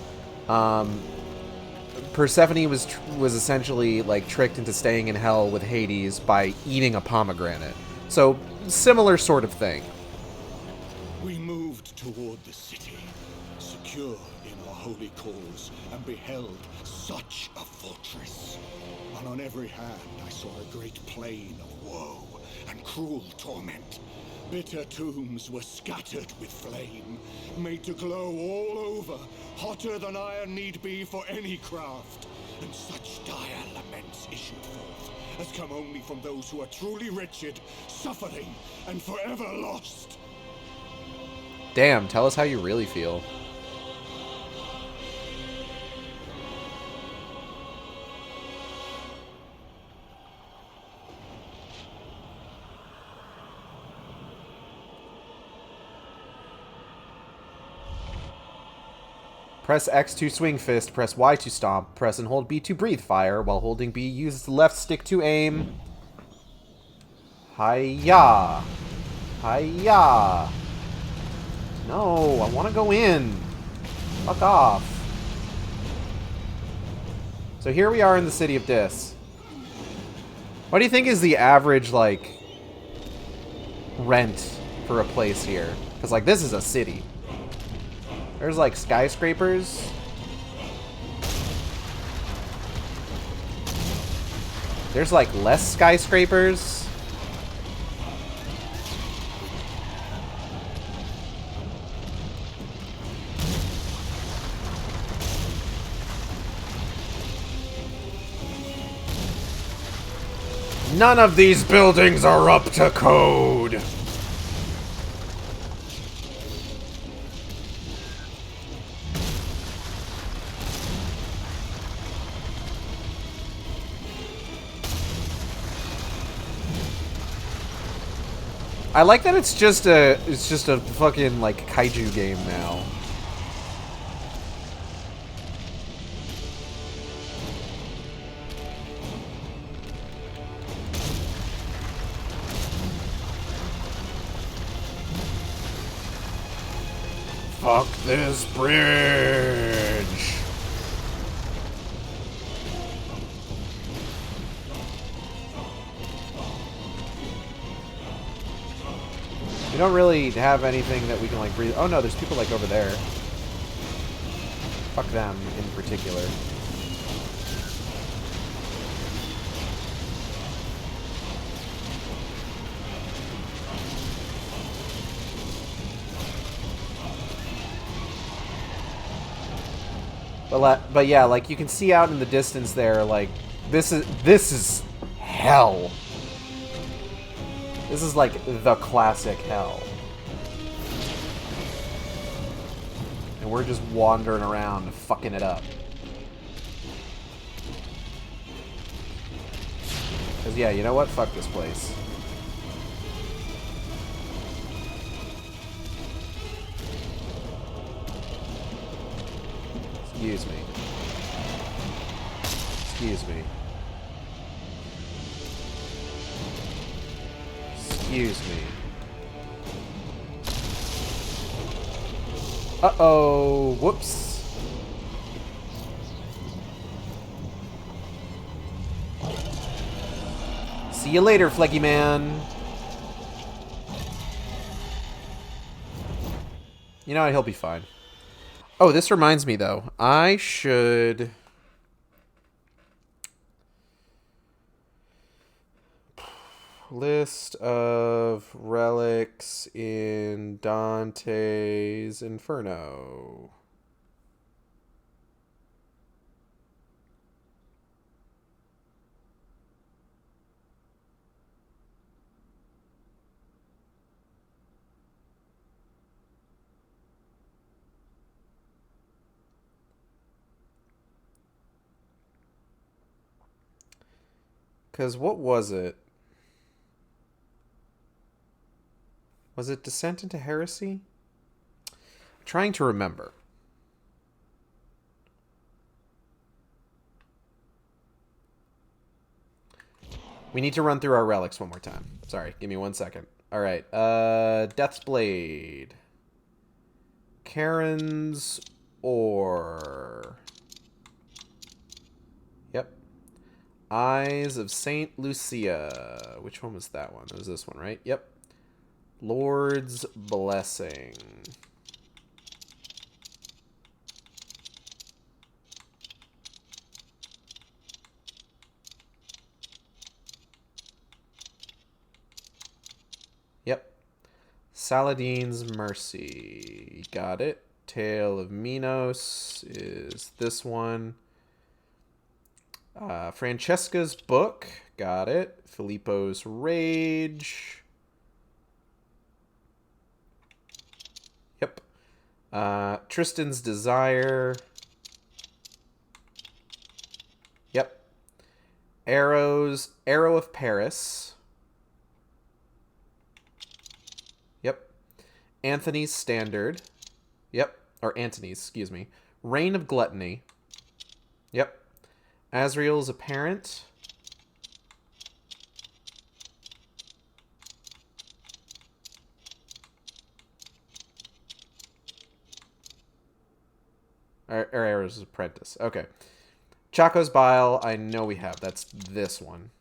Persephone was essentially like tricked into staying in hell with Hades by eating a pomegranate. So similar sort of thing. We moved toward the city, secure in our holy cause, and beheld such a fortress. And on every hand I saw a great plain of woe and cruel torment. Bitter tombs were scattered with flame, made to glow all over, hotter than iron need be for any craft. And such dire laments issued forth, has come only from those who are truly wretched, suffering, and forever lost. Damn, tell us how you really feel. Press X to swing fist, press Y to stomp, press and hold B to breathe fire, while holding B, use the left stick to aim. Hi-ya! Hi-ya! No, I want to go in. Fuck off. So here we are in the city of Dis. What do you think is the average, like, rent for a place here? Because, like, this is a city. There's, like, skyscrapers. There's, like, less skyscrapers. None of these buildings are up to code. I like that it's just a fucking like kaiju game now. Fuck this bridge. We don't really have anything that we can, like, breathe. Oh, no, there's people, like, over there. Fuck them in particular. But yeah, like, you can see out in the distance there, like, this is hell. This is like the classic hell. And we're just wandering around fucking it up. Cause yeah, you know what? Fuck this place. Excuse me. Excuse me. Excuse me. Uh-oh. Whoops. See you later, Fleggy Man. You know what? He'll be fine. Oh, this reminds me, though. I should... List of relics in Dante's Inferno. Because what was it? Was it Descent into Heresy? I'm trying to remember. We need to run through our relics one more time. Sorry, give me 1 second. Alright, Death's Blade. Karen's Ore. Yep. Eyes of Saint Lucia. Which one was that one? It was this one, right? Yep. Lord's Blessing. Yep. Saladin's Mercy. Got it. Tale of Minos is this one. Francesca's book. Got it. Filippo's rage. Yep. Tristan's desire. Yep. Arrow of Paris. Yep. Anthony's standard. Yep. Or Antony's, excuse me. Reign of Gluttony. Yep. Azrael's apparent. Or Arrow's apprentice. Okay. Chaco's bile, I know we have. That's this one.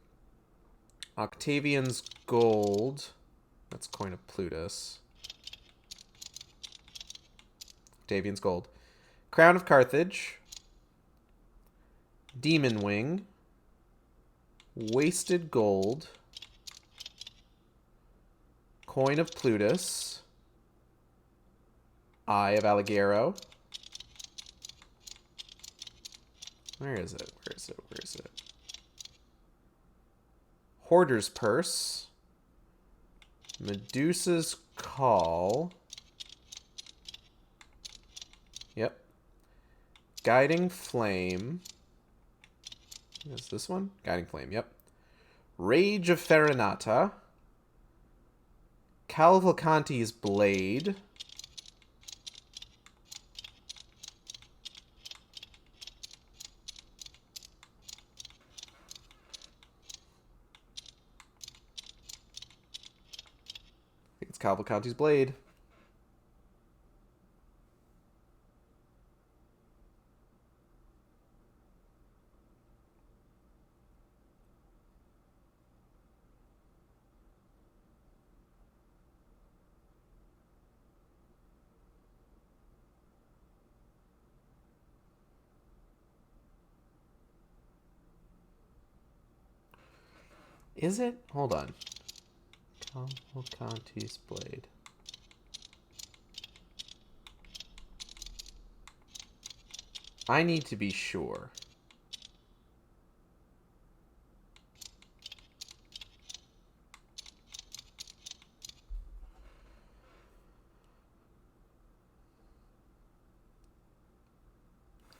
Octavian's gold. That's coin of Plutus. Octavian's gold. Crown of Carthage. Demon Wing. Wasted gold. Coin of Plutus. Eye of Alighiero. Where is it? Where is it? Where is it? Hoarder's Purse. Medusa's Call. Yep. Guiding Flame. Is this one? Guiding Flame, yep. Rage of Farinata. Cavalcanti's Blade. I think it's Cavalcanti's Blade. Is it? Hold on. Cavalcanti's Blade. I need to be sure.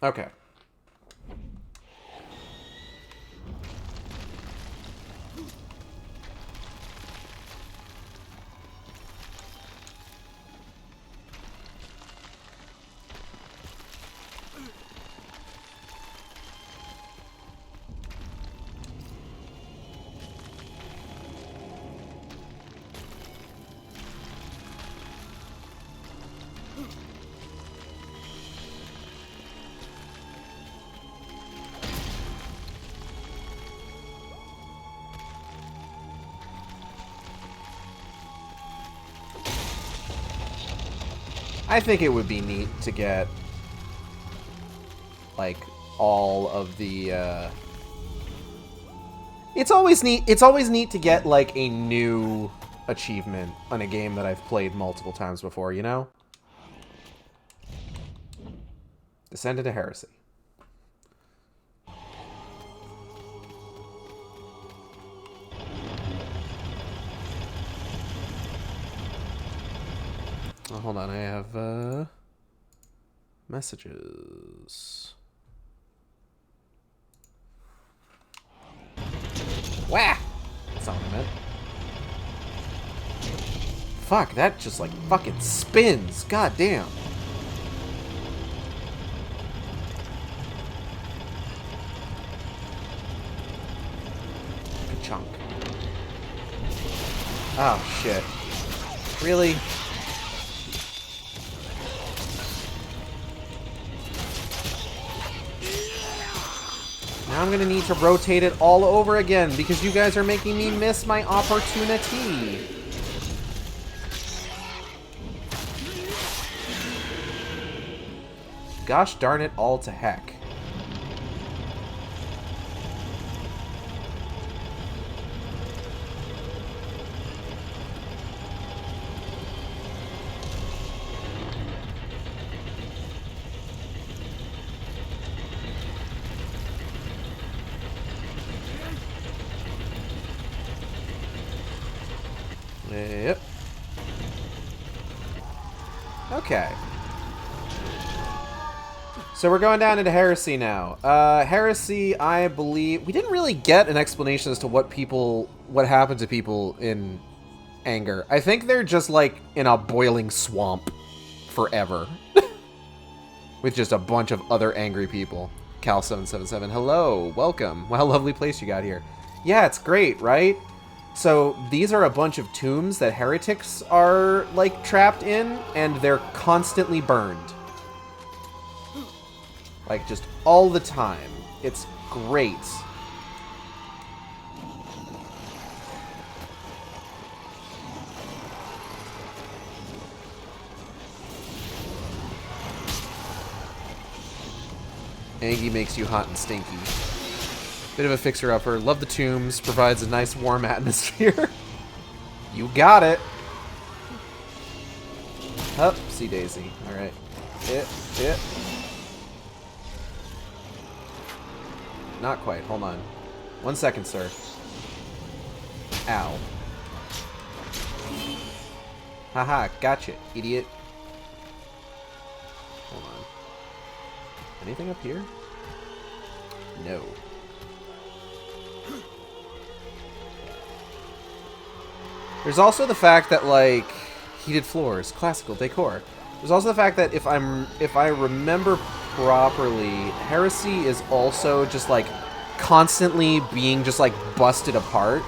Okay. I think it would be neat to get, like, all of the, It's always neat to get, like, a new achievement on a game that I've played multiple times before, you know? Descend into Heresy. Oh, hold on, I have, messages. Wah! That's not what I meant. Fuck, that just, like, fucking spins. God damn. Good chunk. Oh, shit. Really? Now I'm gonna need to rotate it all over again because you guys are making me miss my opportunity. Gosh darn it all to heck. Yep. Okay. So we're going down into Heresy now. Heresy, I believe... We didn't really get an explanation as to what happened to people in Anger. I think they're just, like, in a boiling swamp forever. With just a bunch of other angry people. Cal777, hello, welcome. What a lovely place you got here. Yeah, it's great, right? So these are a bunch of tombs that heretics are, like, trapped in, and they're constantly burned. Like, just all the time. It's great. Angy makes you hot and stinky. Bit of a fixer-upper. Love the tombs. Provides a nice warm atmosphere. You got it. Up, see Daisy. Alright. It. Not quite. Hold on. 1 second, sir. Ow. Haha, gotcha, idiot. Hold on. Anything up here? No. There's also the fact that, like, heated floors, classical decor. There's also the fact that if I remember properly, Heresy is also just, like, constantly being just, like, busted apart.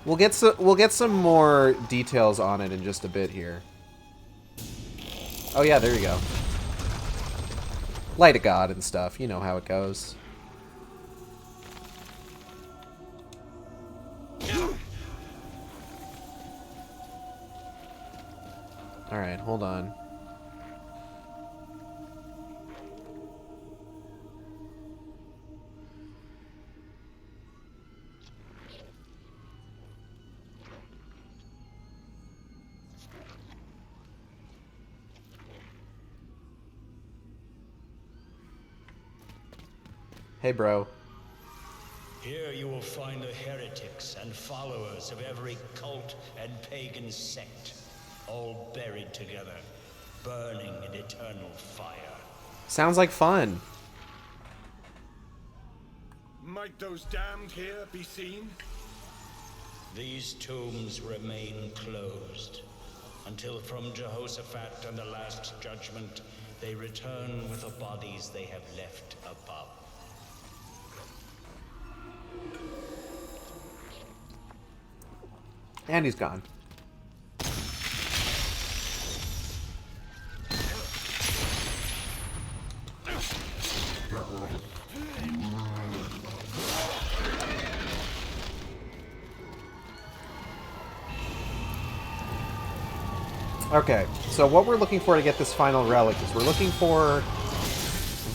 We'll get some more details on it in just a bit here. Oh yeah, there you go. Light of God and stuff. You know how it goes. Alright, hold on. Hey, bro. Here you will find the heretics and followers of every cult and pagan sect, all buried together, burning in eternal fire. Sounds like fun. Might those damned here be seen? These tombs remain closed until from Jehoshaphat and the Last Judgment they return with the bodies they have left above. And he's gone. Okay, so what we're looking for to get this final relic is we're looking for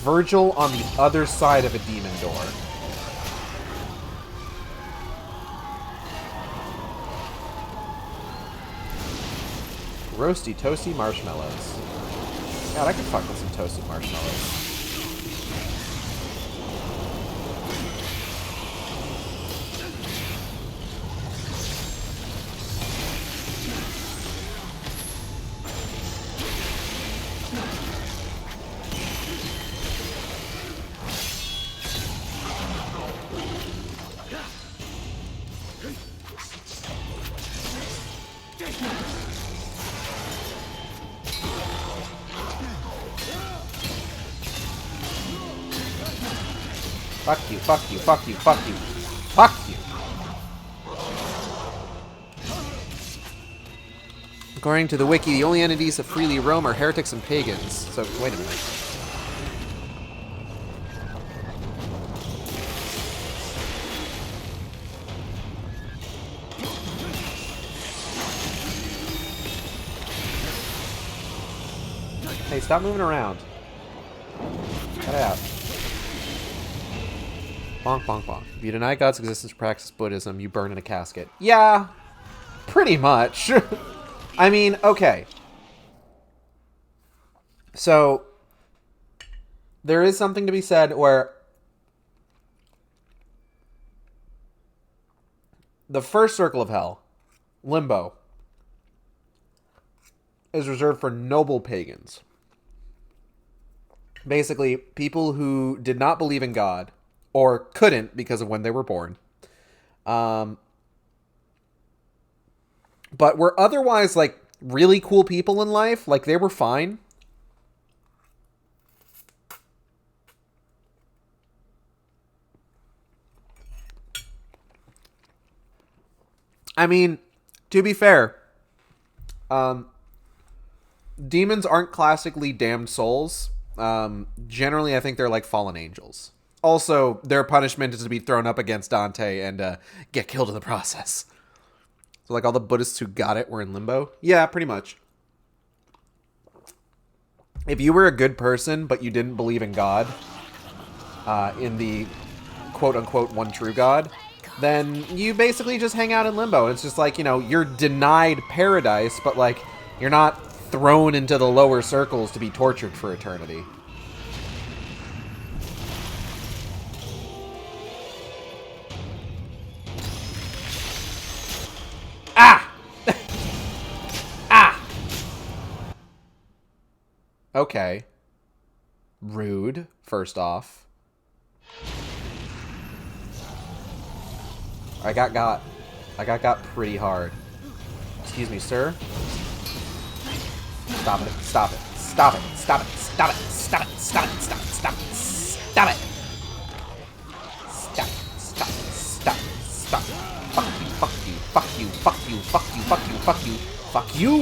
Virgil on the other side of a demon door. Roasty, toasty marshmallows. God, I could fuck with some toasted marshmallows. Fuck you, fuck you, fuck you, fuck you. Fuck you! According to the wiki, the only entities that freely roam are heretics and pagans. So, wait a minute. Hey, stop moving around. Cut it out. Bonk, bonk, bonk. If you deny God's existence or practice Buddhism, you burn in a casket. Yeah, pretty much. I mean, okay. So there is something to be said where the first circle of hell, Limbo, is reserved for noble pagans. Basically, people who did not believe in God or couldn't because of when they were born. But were otherwise like really cool people in life. Like they were fine. I mean, to be fair, demons aren't classically damned souls. Generally, I think they're like fallen angels. Also, their punishment is to be thrown up against Dante and get killed in the process. So, like, all the Buddhists who got it were in limbo? Yeah, pretty much. If you were a good person, but you didn't believe in God, in the quote-unquote one true God, then you basically just hang out in limbo. It's just like, you know, you're denied paradise, but, like, you're not thrown into the lower circles to be tortured for eternity. Ah! Ah! Okay. Rude, first off. I got pretty hard. Excuse me, sir. Stop it. Stop it. Stop it. Stop it. Stop it. Stop it. Stop it. Stop it. Stop it. Stop it. Stop it. Stop it. Stop it. Stop it. Fuck you. Fuck you. Fuck you. Fuck you. Fuck you. Fuck you. Fuck you. Fuck you.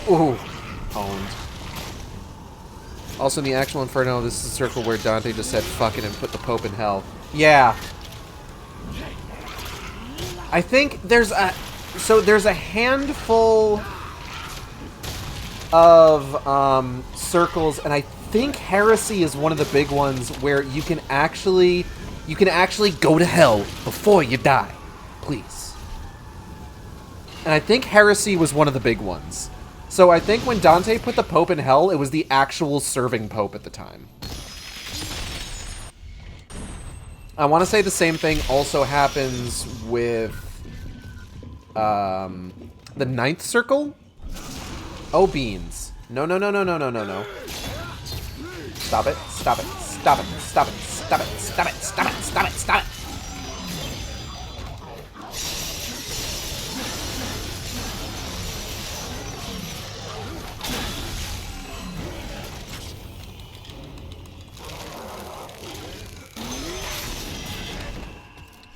Ooh. Owned. Also, in the actual Inferno, this is a circle where Dante just said fuck it and put the Pope in hell. Yeah. I think there's a... So there's a handful of circles, and I think Heresy is one of the big ones where you can actually go to hell before you die. Please. And I think Heresy was one of the big ones. So I think when Dante put the Pope in hell, it was the actual serving Pope at the time. I want to say the same thing also happens with the ninth circle. Oh, beans. No, no, no, no, no, no, no, no. Stop it. Stop it. Stop it. Stop it. Stop it. Stop it. Stop it. Stop it. Stop it.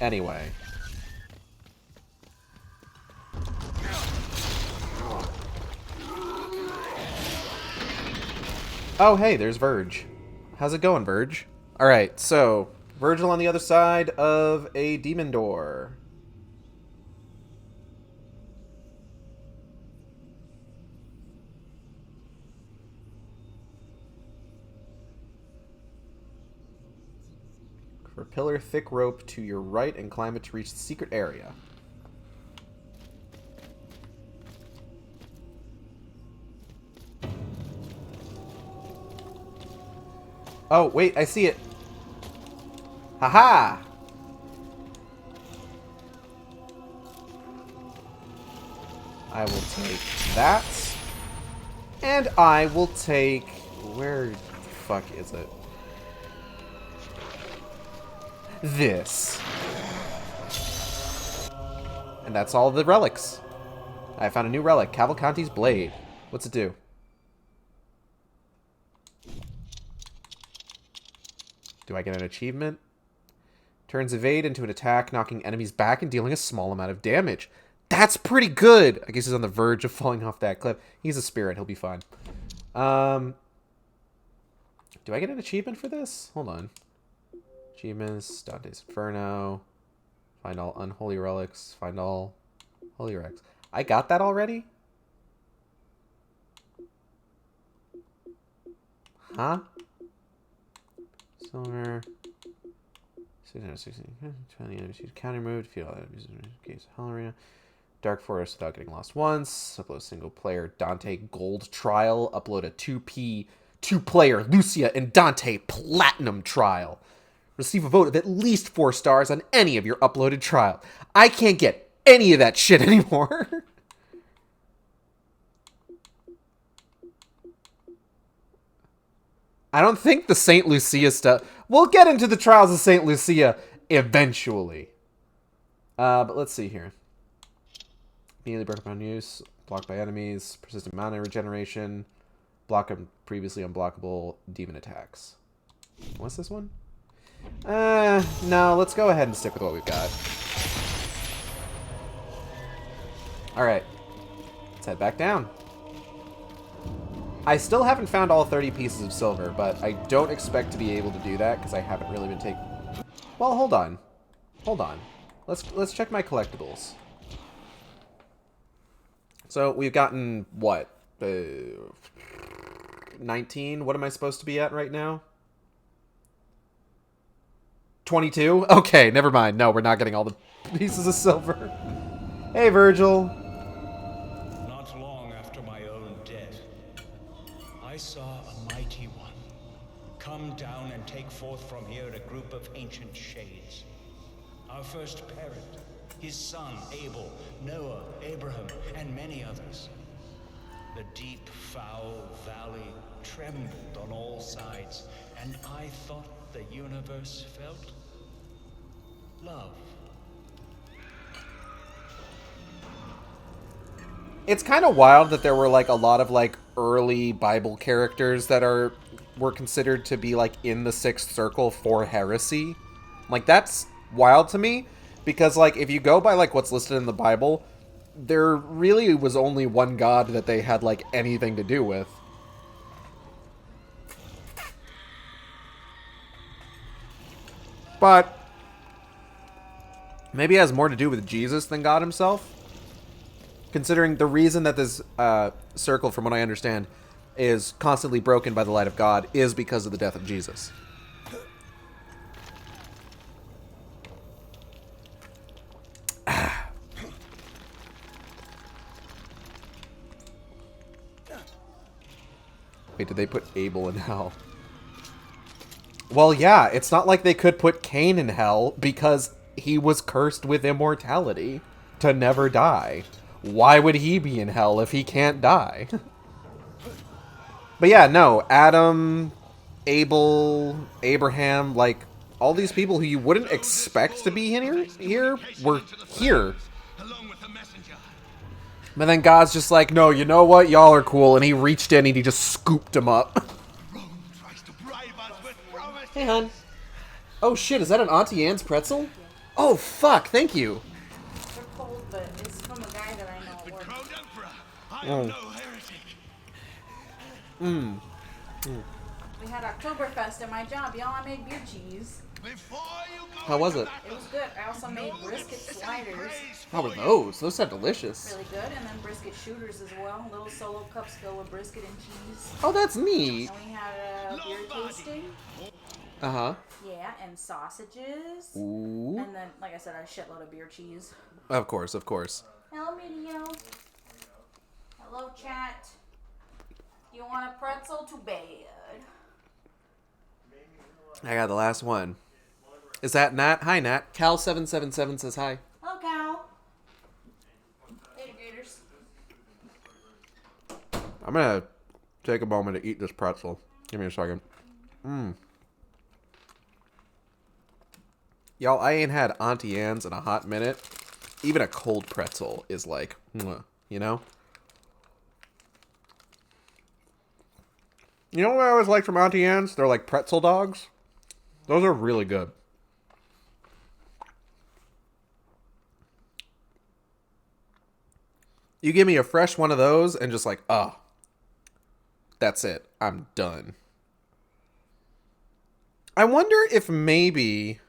Anyway. Oh, hey, there's Verge. How's it going, Verge? Alright, so, Virgil on the other side of a demon door. For pillar, thick rope to your right and climb it to reach the secret area. Oh, wait, I see it. Haha! I will take that. And I will take... Where the fuck is it? This. And that's all the relics. I found a new relic, Cavalcanti's Blade. What's it do? Do I get an achievement? Turns evade into an attack, knocking enemies back and dealing a small amount of damage. That's pretty good! I guess he's on the verge of falling off that cliff. He's a spirit, he'll be fine. Do I get an achievement for this? Hold on. Achievements, Dante's Inferno. Find all unholy relics. Find all holy relics. I got that already? Huh? Silver. 616. 20 enemies use counter move. Defeat all enemies in case Hell Arena. Dark Forest without getting lost once. Upload single player Dante Gold Trial. Upload a 2-player Lucia and Dante Platinum Trial. Receive a vote of at least 4 stars on any of your uploaded trial. I can't get any of that shit anymore. I don't think the St. Lucia stuff... We'll get into the Trials of St. Lucia eventually. But let's see here. Immediately broken upon use. Blocked by enemies. Persistent mana regeneration. Block of previously unblockable demon attacks. What's this one? No, let's go ahead and stick with what we've got. Alright. Let's head back down. I still haven't found all 30 pieces of silver, but I don't expect to be able to do that because I haven't really been taking... Well, hold on. Hold on. Let's check my collectibles. So, we've gotten, what? 19? What am I supposed to be at right now? 22? Okay, never mind. No, we're not getting all the pieces of silver. Hey, Virgil. Not long after my own death, I saw a mighty one come down and take forth from here a group of ancient shades. Our first parent, his son Abel, Noah, Abraham, and many others. The deep, foul valley trembled on all sides, and I thought the universe felt love. It's kind of wild that there were, like, a lot of, like, early Bible characters that were considered to be, like, in the sixth circle for heresy. Like, that's wild to me, because, like, if you go by, like, what's listed in the Bible, there really was only one God that they had, like, anything to do with. But maybe it has more to do with Jesus than God himself. Considering the reason that this circle, from what I understand, is constantly broken by the light of God is because of the death of Jesus. Wait, did they put Abel in hell? Well, yeah, it's not like they could put Cain in hell because he was cursed with immortality to never die. Why would he be in hell if he can't die? But yeah, no, Adam, Abel, Abraham, like, all these people who you wouldn't expect to be here were here. But then God's just like, no, you know what? Y'all are cool. And he reached in and he just scooped him up. Hey, hon. Oh, shit. Is that an Auntie Anne's pretzel? Oh, fuck. Thank you. They're cold, but it's from a guy that I know at work. I am no heretic. We had Oktoberfest at my job. Y'all, I made beer cheese. How was it? It was good. I also made brisket sliders. How were those? Those sound delicious. Really good. And then brisket shooters as well. Little solo cups filled with brisket and cheese. Oh, that's neat. And we had a beer tasting. Uh-huh. Yeah, and sausages. Ooh. And then, like I said, a shitload of beer cheese. Of course, of course. Hello, video. Hello, chat. You want a pretzel? Too bad. I got the last one. Is that Nat? Hi, Nat. Cal777 says hi. Hello, Cal. Later, Gators. I'm gonna take a moment to eat this pretzel. Give me a second. Y'all, I ain't had Auntie Anne's in a hot minute. Even a cold pretzel is like, mwah, you know? You know what I always like from Auntie Anne's? They're like pretzel dogs. Those are really good. You give me a fresh one of those and just like, oh, that's it. I'm done. I wonder if maybe...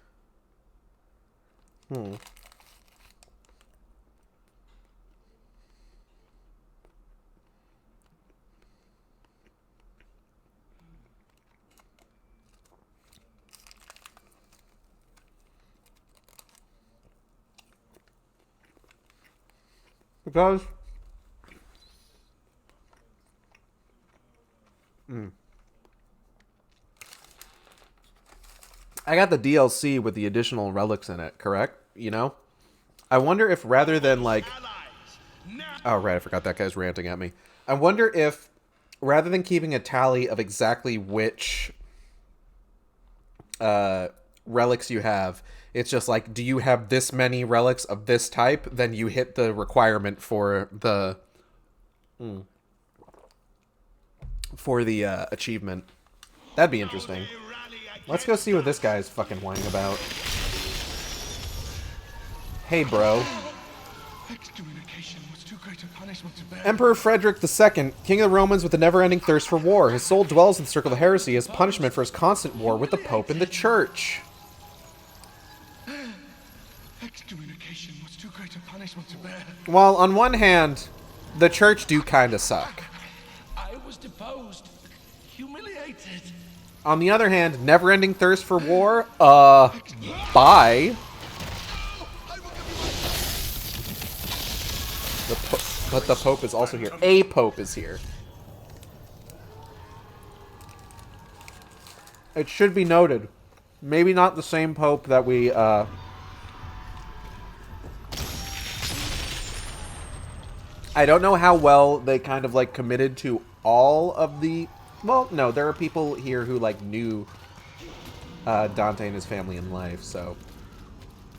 Because I got the DLC with the additional relics in it, correct? You know? I wonder if rather than like... Oh, right, I forgot that guy's ranting at me. I wonder if rather than keeping a tally of exactly which relics you have, it's just like, do you have this many relics of this type? Then you hit the requirement for the... achievement. That'd be interesting. Let's go see what this guy's fucking whining about. Hey, bro. Excommunication was too great a punishment to bear. Emperor Frederick II, king of the Romans with a never-ending thirst for war. His soul dwells in the circle of heresy as punishment for his constant war with the Pope and the Church. Excommunication was too great a punishment to bear. Well, on one hand, the Church do kinda suck. I was deposed, humiliated. On the other hand, never-ending thirst for war? Bye. But the Pope is also here. A Pope is here. It should be noted. Maybe not the same Pope that we, I don't know how well they kind of, like, committed to all of the... Well, no, there are people here who, like, knew Dante and his family in life, so...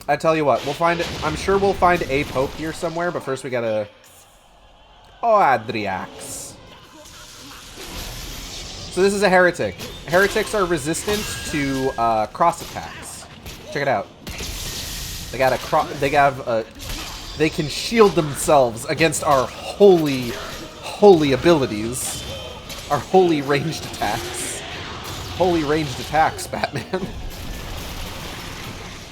I tell you what, we'll find it... I'm sure we'll find a Pope here somewhere, but first we gotta... Oh, Adriax. So this is a heretic. Heretics are resistant to cross attacks. Check it out. They got a they can shield themselves against our holy abilities. Our holy ranged attacks. Holy ranged attacks, Batman.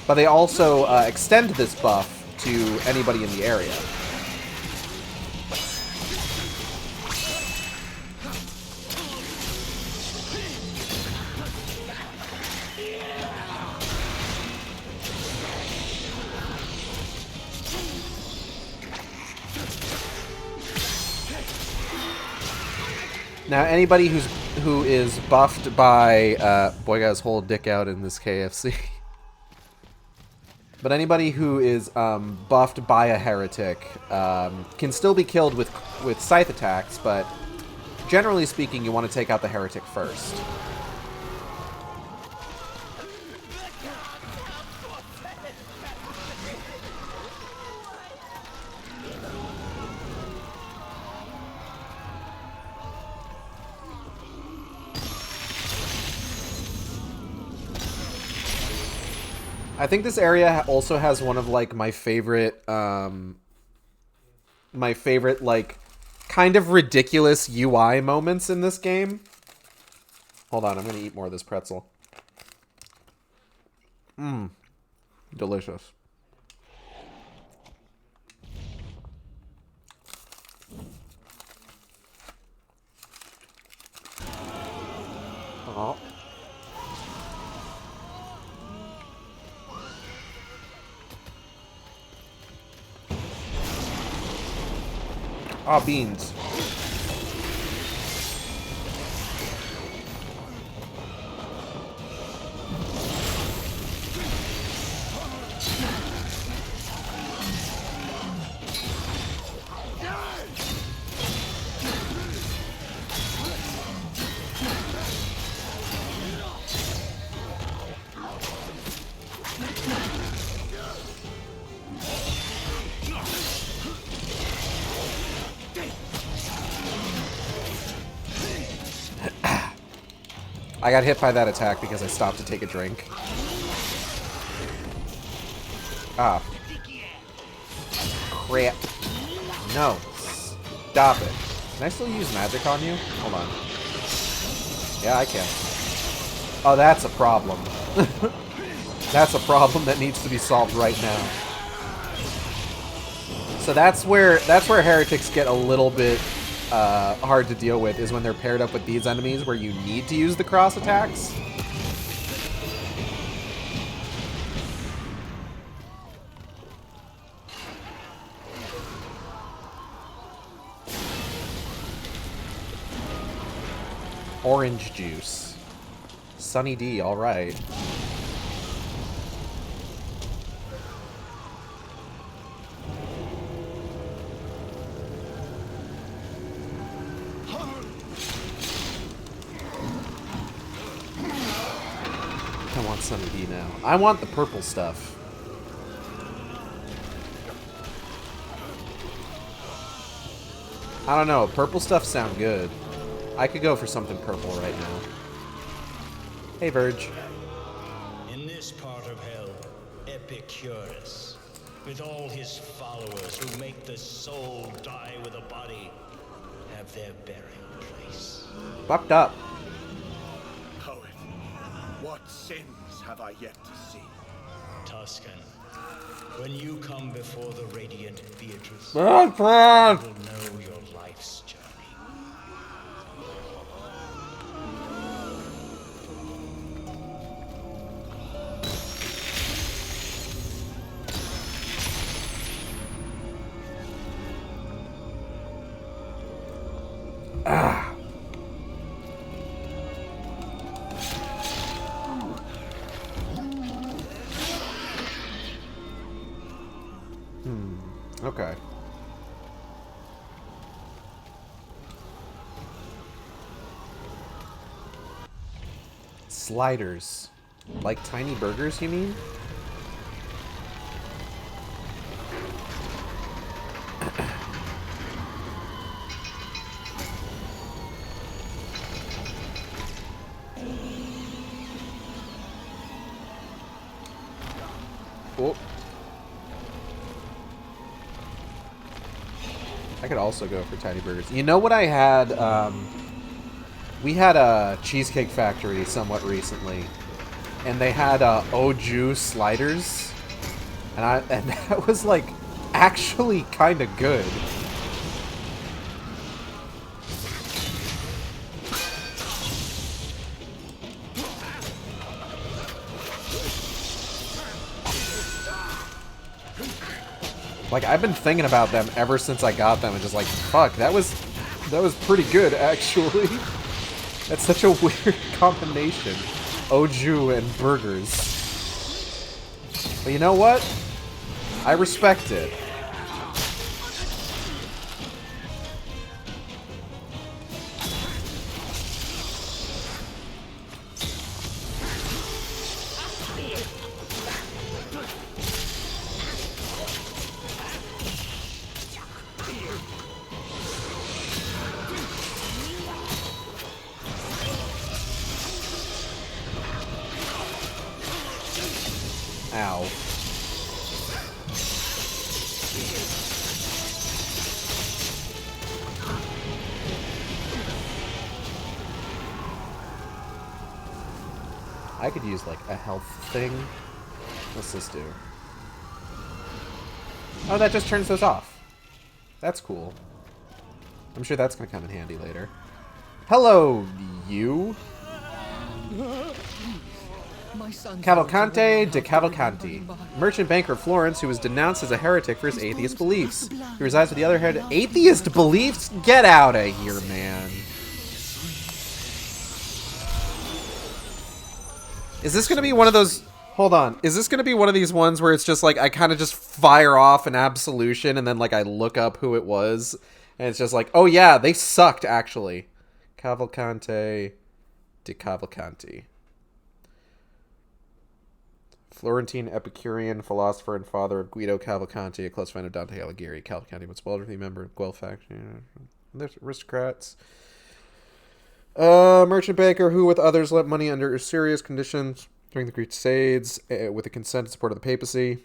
But they also extend this buff to anybody in the area. Now, anybody who is buffed by boy got his whole dick out in this KFC. But anybody who is buffed by a heretic can still be killed with scythe attacks, but generally speaking, you want to take out the heretic first. I think this area also has one of, like, my favorite, like, kind of ridiculous UI moments in this game. Hold on, I'm gonna eat more of this pretzel. Mmm. Delicious. Oh. Ah, beans. I got hit by that attack because I stopped to take a drink. Ah. Crap. No. Stop it. Can I still use magic on you? Hold on. Yeah, I can. Oh, that's a problem. That's a problem that needs to be solved right now. So that's where heretics get a little bit hard to deal with, is when they're paired up with these enemies where you need to use the cross attacks. Orange juice. Sunny D, alright. I want Sunny D now. I want the purple stuff. I don't know. Purple stuff sound good. I could go for something purple right now. Hey, Verge. In this part of hell, Epicurus, with all his followers who make the soul die with the body, have their burial place. Fucked up. Poet, what sins have I yet to see? Tuscan, when you come before the radiant Beatrice, you Oh, will know your life's journey. Okay. Sliders. Like tiny burgers, you mean? Oh. I could also go for tiny burgers. You know what I had? We had a Cheesecake Factory somewhat recently, and they had au jus sliders, and that was like actually kind of good. Like, I've been thinking about them ever since I got them, and just like, fuck, that was pretty good, actually. That's such a weird combination. Au jus and burgers. But you know what? I respect it. Ow. I could use like a health thing. What's this do? Oh, that just turns those off. That's cool. I'm sure that's gonna come in handy later. Hello, you. Cavalcante de Cavalcanti, merchant banker of Florence who was denounced as a heretic for his atheist beliefs. He resides with the other head. Atheist beliefs? Get out of here, man. Is this going to be one of those... Hold on. Is this going to be one of these ones where it's just like I kind of just fire off an absolution and then like I look up who it was and it's just like, oh yeah, they sucked actually. Cavalcante de Cavalcanti. Florentine Epicurean, philosopher and father of Guido Cavalcanti, a close friend of Dante Alighieri. Cavalcanti was wealthy member of Guelph faction. There's aristocrats. Merchant banker who, with others, lent money under serious conditions during the Crusades with the consent and support of the papacy.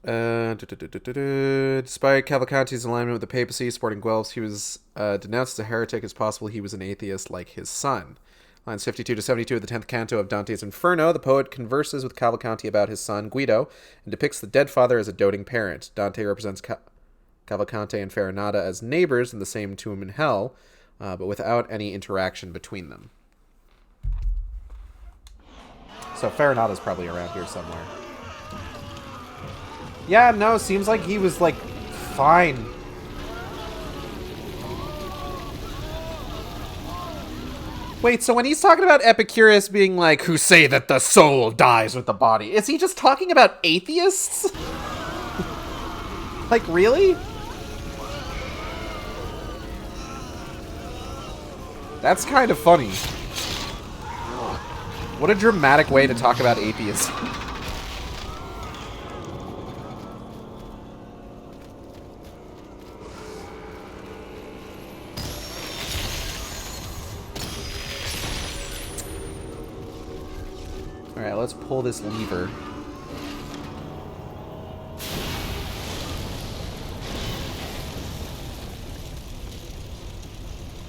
Despite Cavalcanti's alignment with the papacy supporting Guelphs, he was denounced as a heretic. It's possible he was an atheist like his son. Lines 52 to 72 of the 10th canto of Dante's Inferno, the poet converses with Cavalcanti about his son, Guido, and depicts the dead father as a doting parent. Dante represents Cavalcanti and Farinata as neighbors in the same tomb in hell, but without any interaction between them. So Farinata's probably around here somewhere. Yeah, no, seems like he was, like, fine. Wait, so when he's talking about Epicurus being like, who say that the soul dies with the body, is he just talking about atheists? Like, really? That's kind of funny. What a dramatic way to talk about atheism. Alright, let's pull this lever.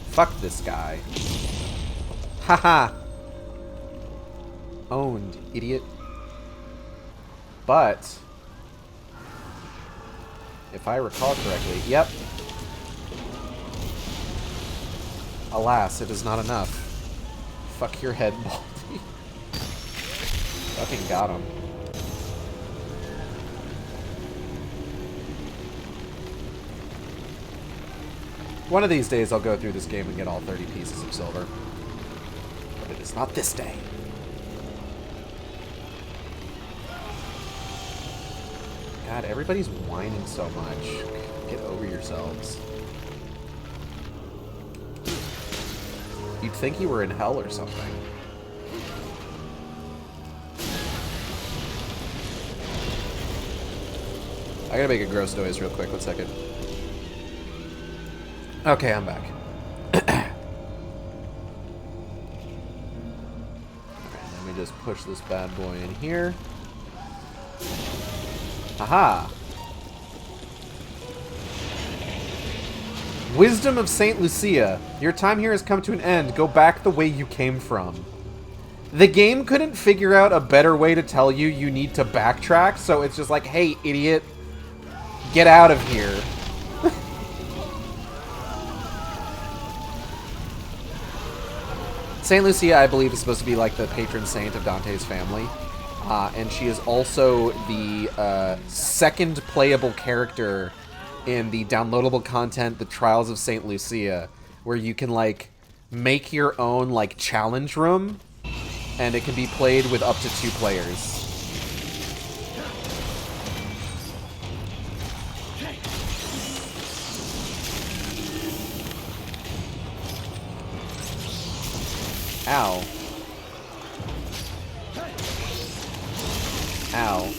Fuck this guy. Haha! Owned, idiot. But if I recall correctly, yep. Alas, it is not enough. Fuck your head, Baldy. Fucking got him. One of these days I'll go through this game and get all 30 pieces of silver. But it is not this day. God, everybody's whining so much. Get over yourselves. You'd think you were in hell or something. I gotta make a gross noise real quick. 1 second. Okay, I'm back. Alright, let me just push this bad boy in here. Haha! Wisdom of Saint Lucia. Your time here has come to an end. Go back the way you came from. The game couldn't figure out a better way to tell you you need to backtrack, so it's just like, hey, idiot, get out of here. Saint Lucia, I believe, is supposed to be like the patron saint of Dante's family. And she is also the second playable character in the downloadable content, The Trials of Saint Lucia, where you can, like, make your own, like, challenge room, and it can be played with up to 2 players. Ow. Ow.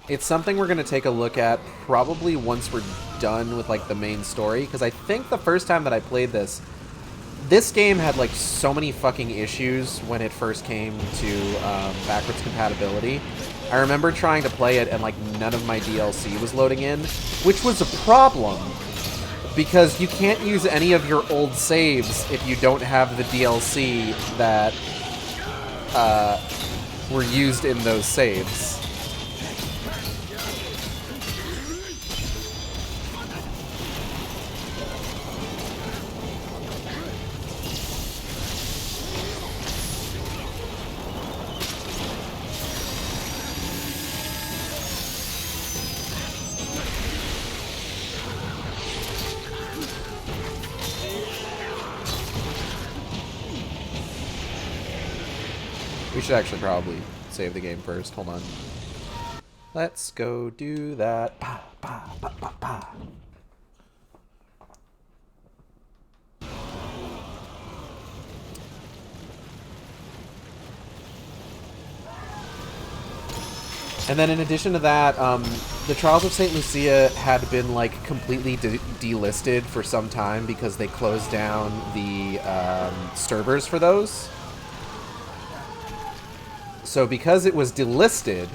It's something we're going to take a look at probably once we're done with, like, the main story, because I think the first time that I played this game had, like, so many fucking issues when it first came to backwards compatibility. I remember trying to play it and, like, none of my DLC was loading in, which was a problem, because you can't use any of your old saves if you don't have the DLC that were used in those saves. We should actually probably save the game first. Hold on. Let's go do that. Pa, pa, pa, pa, pa. And then in addition to that, the Trials of St. Lucia had been, like, completely delisted for some time because they closed down the servers for those. So because it was delisted,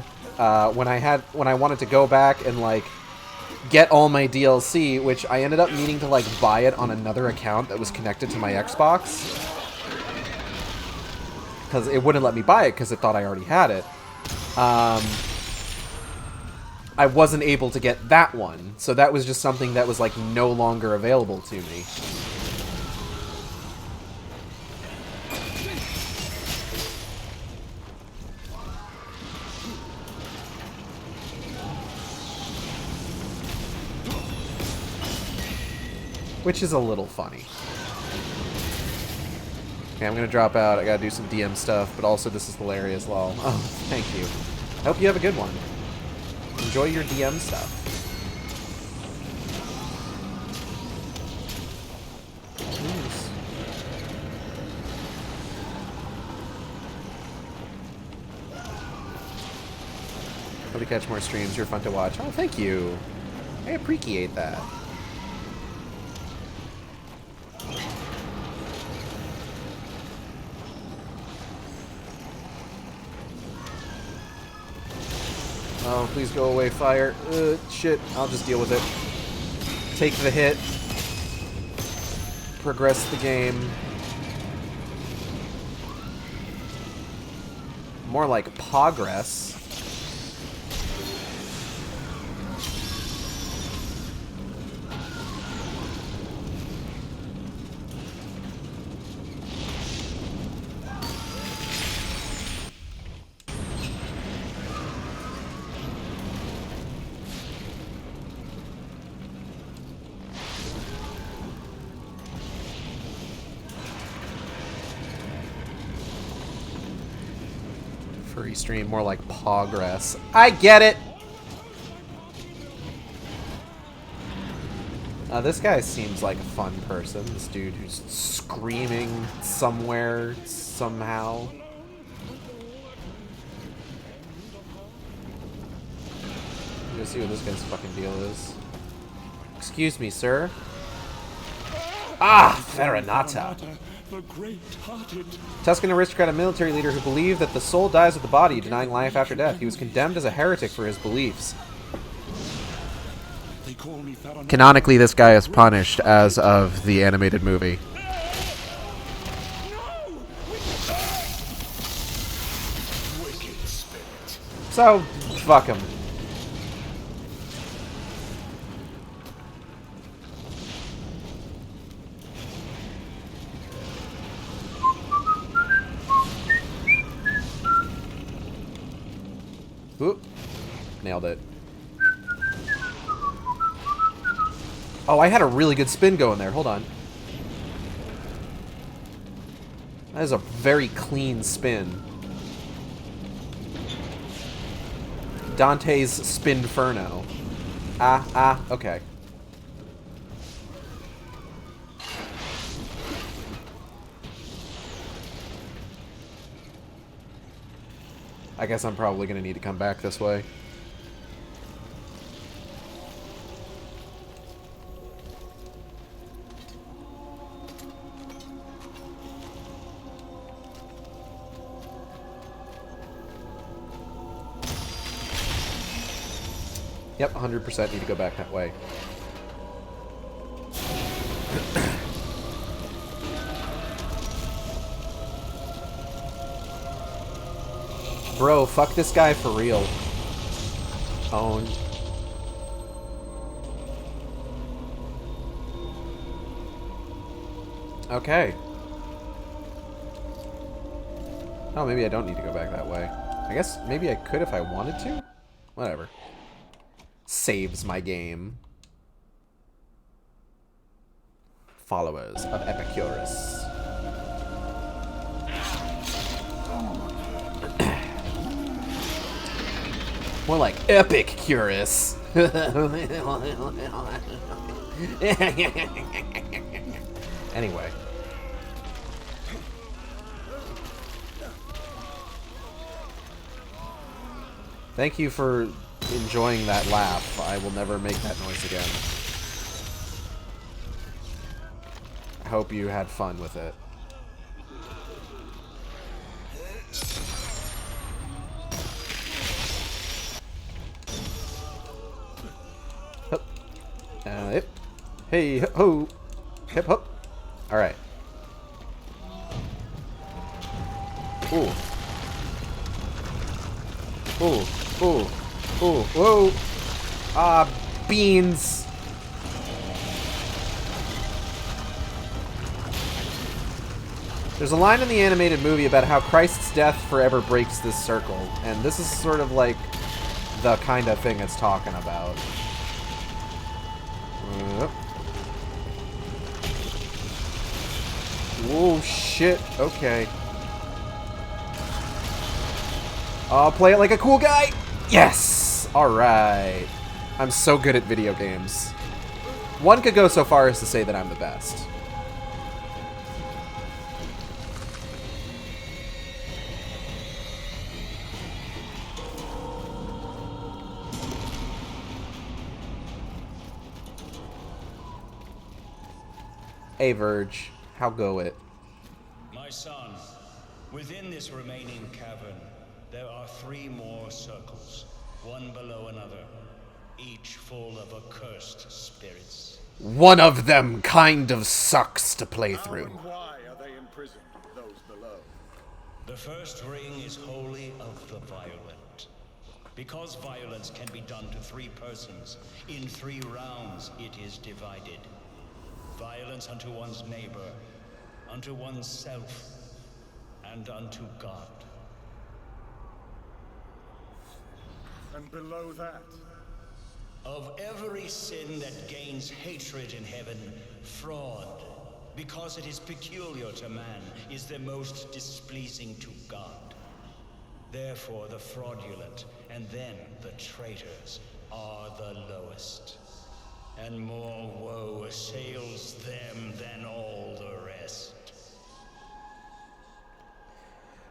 when I wanted to go back and, like, get all my DLC, which I ended up needing to, like, buy it on another account that was connected to my Xbox, because it wouldn't let me buy it because it thought I already had it. I wasn't able to get that one, so that was just something that was, like, no longer available to me. which is a little funny. Okay, I'm gonna drop out. I gotta do some DM stuff, but also this is hilarious, lol. Oh, thank you. I hope you have a good one. Enjoy your DM stuff. Jeez. Hope you catch more streams. You're fun to watch. Oh, thank you. I appreciate that. Oh, please go away, fire. Shit. I'll just deal with it. Take the hit. Progress the game. More like progress. Furry stream, more like progress. I get it! This guy seems like a fun person. This dude who's screaming somewhere, somehow. Let's see what this guy's fucking deal is. Excuse me, sir. Ah, Farinata. The great-hearted. Tuscan aristocrat and military leader who believed that the soul dies with the body, denying life after death. He was condemned as a heretic for his beliefs. They call me Farinata. Canonically, this guy is punished as of the animated movie. Wicked spirit. So, fuck him. Oop. Nailed it. Oh, I had a really good spin going there. Hold on. That is a very clean spin. Dante's Spinferno. Okay. I guess I'm probably going to need to come back this way. Yep, 100% need to go back that way. Bro, fuck this guy for real. Own. Okay. Oh, maybe I don't need to go back that way. I guess maybe I could if I wanted to? Whatever. Saves my game. Followers of Epicurus. More like Epic Curious. Anyway. Thank you for enjoying that laugh. I will never make that noise again. I hope you had fun with it. Hip. Hey, ho. Hip, hop. Alright. Ooh. Ooh. Ooh. Ooh. Whoa. Ah, beans. There's a line in the animated movie about how Christ's death forever breaks this circle. And this is sort of like the kind of thing it's talking about. Oh, shit. Okay. I'll play it like a cool guy. Yes! Alright. I'm so good at video games. One could go so far as to say that I'm the best. Hey, Verge. How go it? My son, within this remaining cavern, there are 3 more circles, one below another, each full of accursed spirits. One of them kind of sucks to play How through. and why are they imprisoned, those below? The first ring is wholly of the violent. Because violence can be done to 3 persons, in 3 rounds it is divided. Violence unto one's neighbor, unto oneself, and unto God. And below that? Of every sin that gains hatred in heaven, fraud, because it is peculiar to man, is the most displeasing to God. Therefore the fraudulent, and then the traitors, are the lowest. And more woe assails them than all the rest.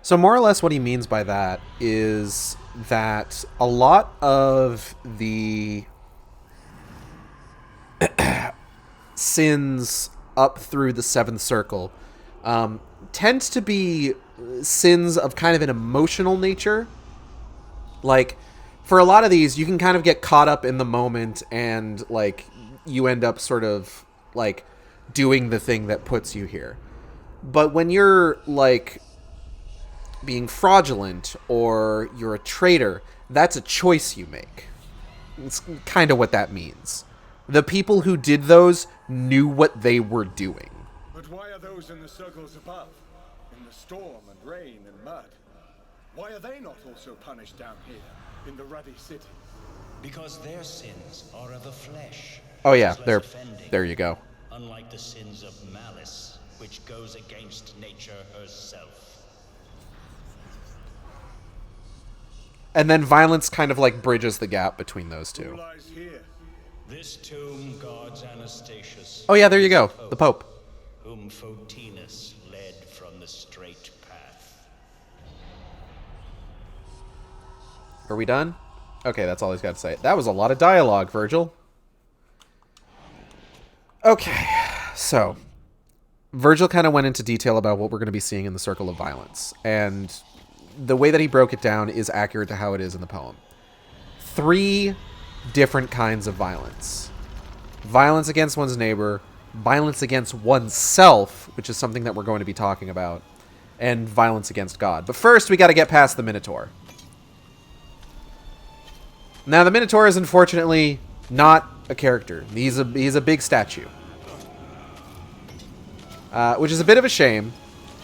So more or less what he means by that is that a lot of the sins up through the 7th circle tends to be sins of kind of an emotional nature. Like, for a lot of these, you can kind of get caught up in the moment and, like, you end up sort of, like, doing the thing that puts you here. But when you're, like, being fraudulent or you're a traitor, that's a choice you make. It's kind of what that means. The people who did those knew what they were doing. But why are those in the circles above, in the storm and rain and mud? Why are they not also punished down here, in the ruddy city? Because their sins are of the flesh. Oh yeah, there you go. Unlike the sins of malice, which goes against nature herself. And then violence kind of like bridges the gap between those Who two. lies here? This tomb guards Anastasius. Oh yeah, there you go. The Pope. Whom Photinus led from the straight path. Are we done? Okay, that's all he's got to say. That was a lot of dialogue, Virgil. Okay, so Virgil kind of went into detail about what we're going to be seeing in the Circle of Violence, and the way that he broke it down is accurate to how it is in the poem. 3 different kinds of violence. Violence against one's neighbor, violence against oneself, which is something that we're going to be talking about, and violence against God. But first, we got to get past the Minotaur. Now, the Minotaur is unfortunately not a character. He's a big statue. Which is a bit of a shame,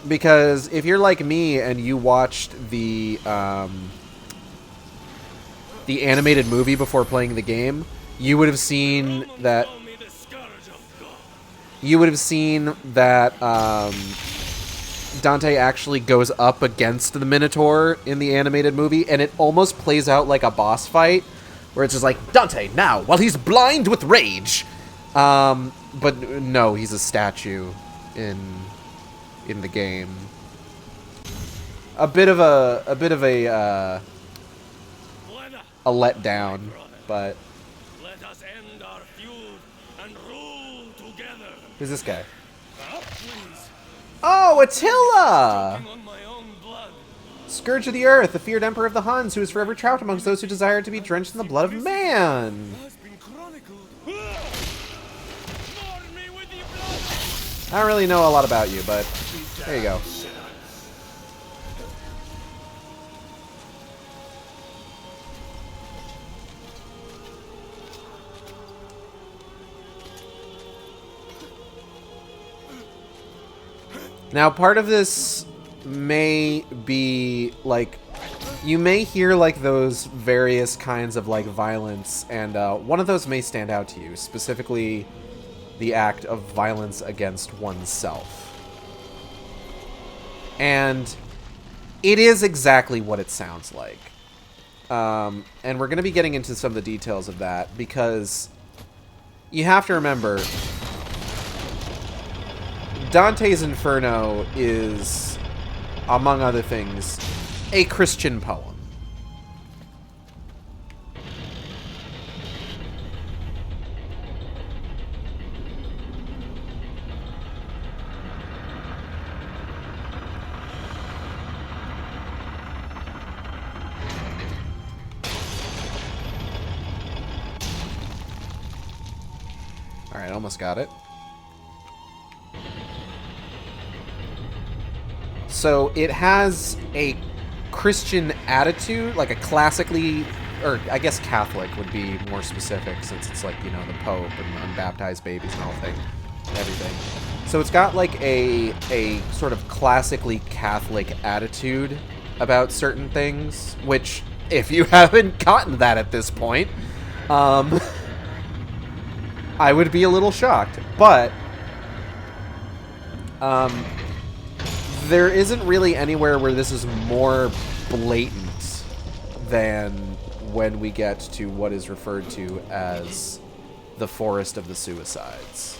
because if you're like me and you watched the animated movie before playing the game, you would have seen that Dante actually goes up against the Minotaur in the animated movie, and it almost plays out like a boss fight, where it's just like, Dante, now, while he's blind with rage. But no, he's a statue in the game. A bit of a letdown, but Let us end our feud and rule together. who's this guy? Please, Oh, Attila! on my own blood. Scourge of the Earth, the feared emperor of the Huns, who is forever trapped amongst those who desire to be drenched in the blood of man. Has been chronicled. Mourn me with the blood. I don't really know a lot about you, but there you go. Now, part of this may be, like, you may hear, like, those various kinds of, like, violence, and one of those may stand out to you, specifically the act of violence against oneself. And it is exactly what it sounds like. And we're going to be getting into some of the details of that, because you have to remember, Dante's Inferno is, among other things, a Christian poem. Alright, almost got it. So it has a Christian attitude, like a classically, or I guess Catholic would be more specific, since it's like, you know, the Pope and unbaptized babies and all thing, everything. So it's got like a sort of classically Catholic attitude about certain things, which, if you haven't gotten that at this point, I would be a little shocked. But there isn't really anywhere where this is more blatant than when we get to what is referred to as the Forest of the Suicides.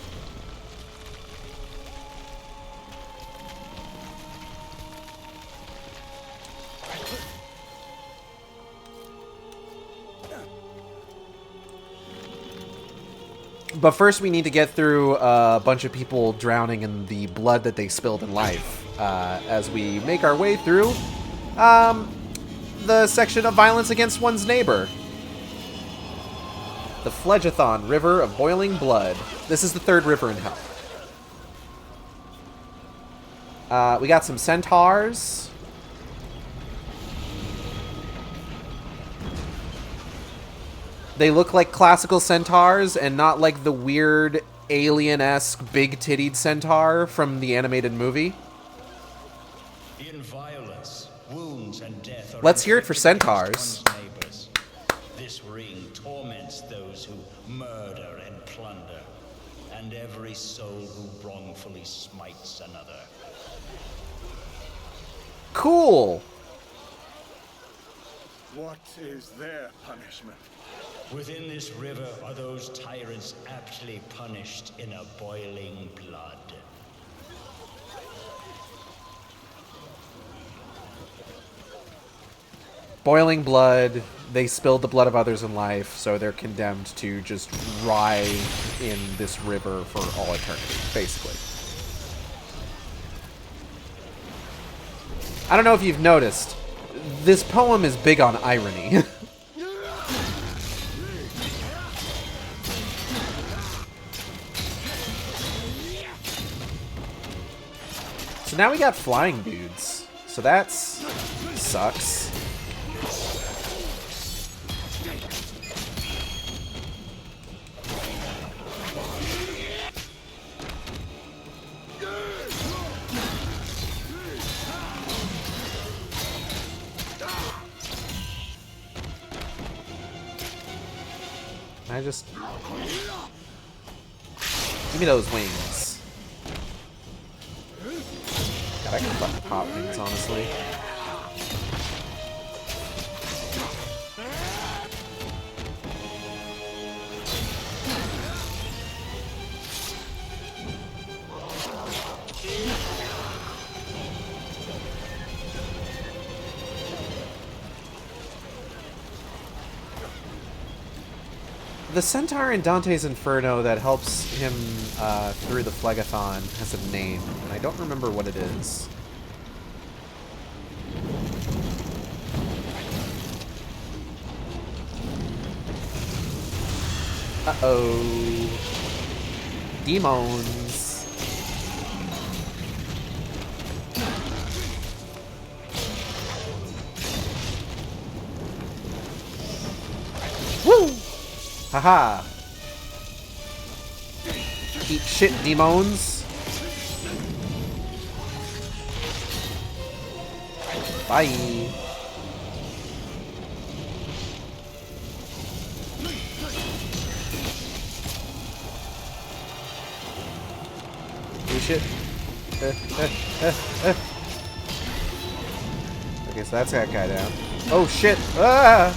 But first we need to get through a bunch of people drowning in the blood that they spilled in life, as we make our way through the section of violence against one's neighbor. The Phlegethon River of Boiling Blood. This is the third river in hell. We got some centaurs. They look like classical centaurs and not like the weird alien-esque big-tittied centaur from the animated movie. In violence, wounds and death are Let's hear it for centaurs. neighbors. This ring torments those who murder and plunder, and every soul who wrongfully smites another. Cool. What is their punishment? Within this river are those tyrants aptly punished in a boiling blood. Boiling blood. They spilled the blood of others in life, so they're condemned to just writhe in this river for all eternity, basically. I don't know if you've noticed, this poem is big on irony. So now we got flying dudes. So that's sucks. I just... Give me those wings. God, I can fucking pop wings, honestly. The centaur in Dante's Inferno that helps him through the Phlegethon has a name, and I don't remember what it is. Uh-oh. Demons. Woo! Haha. Eat shit, demons. Bye. Oh shit. Okay, so that's that guy down. Oh, shit! Ah!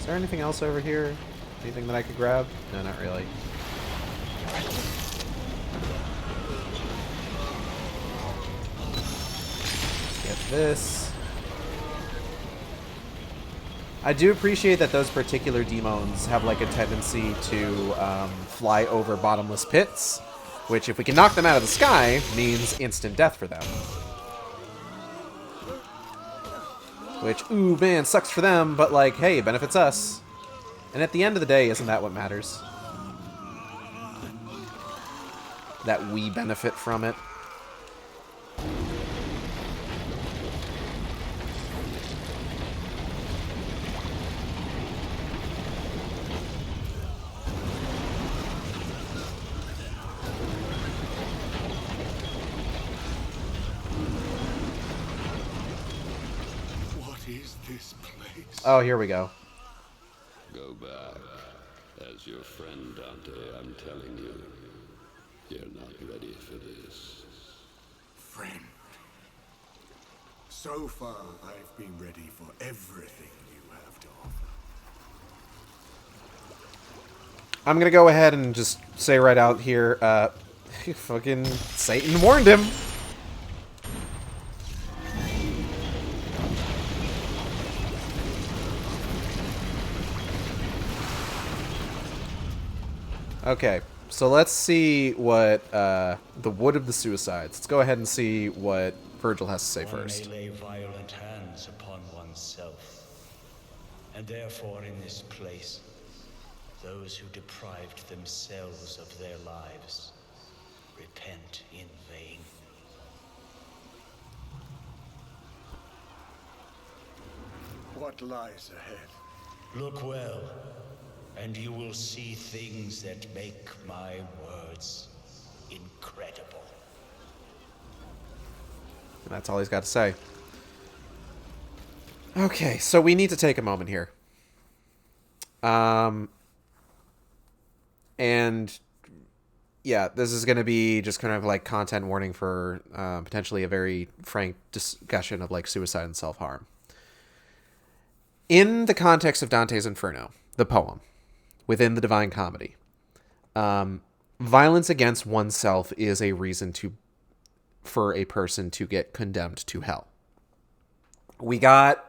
Is there anything else over here? Anything that I could grab? No, not really. Get this. I do appreciate that those particular demons have like a tendency to fly over bottomless pits, which if we can knock them out of the sky, means instant death for them. Which, ooh man, sucks for them, but like, hey, it benefits us. And at the end of the day, isn't that what matters? That we benefit from it. Oh, here we go. Go back. As your friend Dante, I'm telling you, you're not ready for this. Friend. So far, I've been ready for everything you have to offer. I'm gonna go ahead and just say right out here, fucking Satan warned him. Okay, so let's see what the Wood of the Suicides. Let's go ahead and see what Virgil has to say first. One may lay violent hands upon oneself, and therefore in this place, those who deprived themselves of their lives repent in vain. What lies ahead? Look well, and you will see things that make my words incredible. And that's all he's got to say. Okay, so we need to take a moment here. And yeah, this is going to be just kind of like content warning for potentially a very frank discussion of like suicide and self-harm. In the context of Dante's Inferno, the poem, within the Divine Comedy, violence against oneself is a reason for a person to get condemned to hell. We got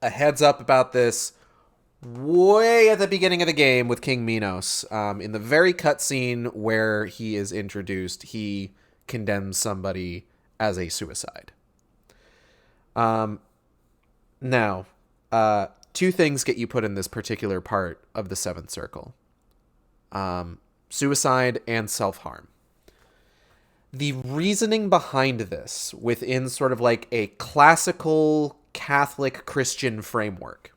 a heads up about this way at the beginning of the game with King Minos. In the very cutscene where he is introduced, he condemns somebody as a suicide. Now, two things get you put in this particular part of the seventh circle. Suicide and self-harm. The reasoning behind this within sort of like a classical Catholic Christian framework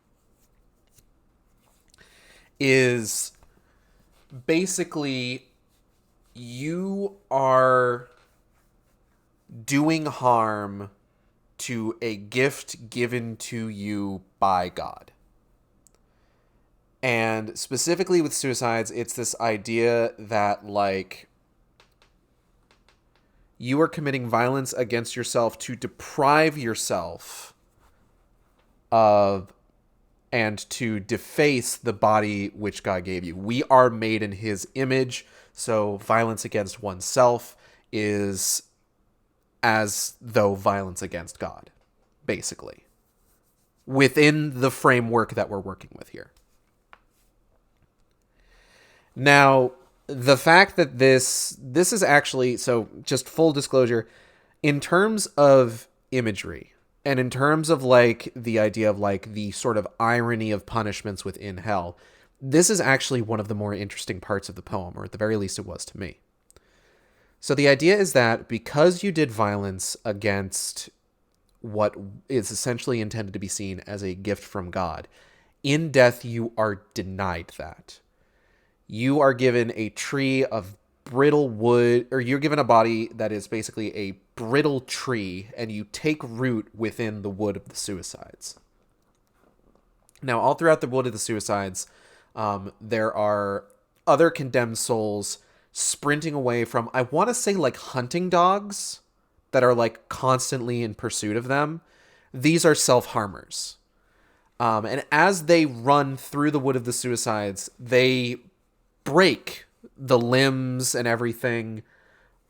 is basically you are doing harm to a gift given to you by God. And specifically with suicides, it's this idea that like you are committing violence against yourself to deprive yourself of and to deface the body which God gave you. We are made in his image, so violence against oneself is as though violence against God, basically, within the framework that we're working with here. Now, the fact that this is actually, so just full disclosure, in terms of imagery, and in terms of like the idea of like the sort of irony of punishments within hell, this is actually one of the more interesting parts of the poem, or at the very least it was to me. So the idea is that because you did violence against what is essentially intended to be seen as a gift from God, in death you are denied that. You are given a tree of brittle wood, or you're given a body that is basically a brittle tree, and you take root within the Wood of the Suicides. Now, all throughout the Wood of the Suicides, there are other condemned souls sprinting away from, I want to say, like, hunting dogs that are, like, constantly in pursuit of them. These are self-harmers. And as they run through the Wood of the Suicides, they break the limbs and everything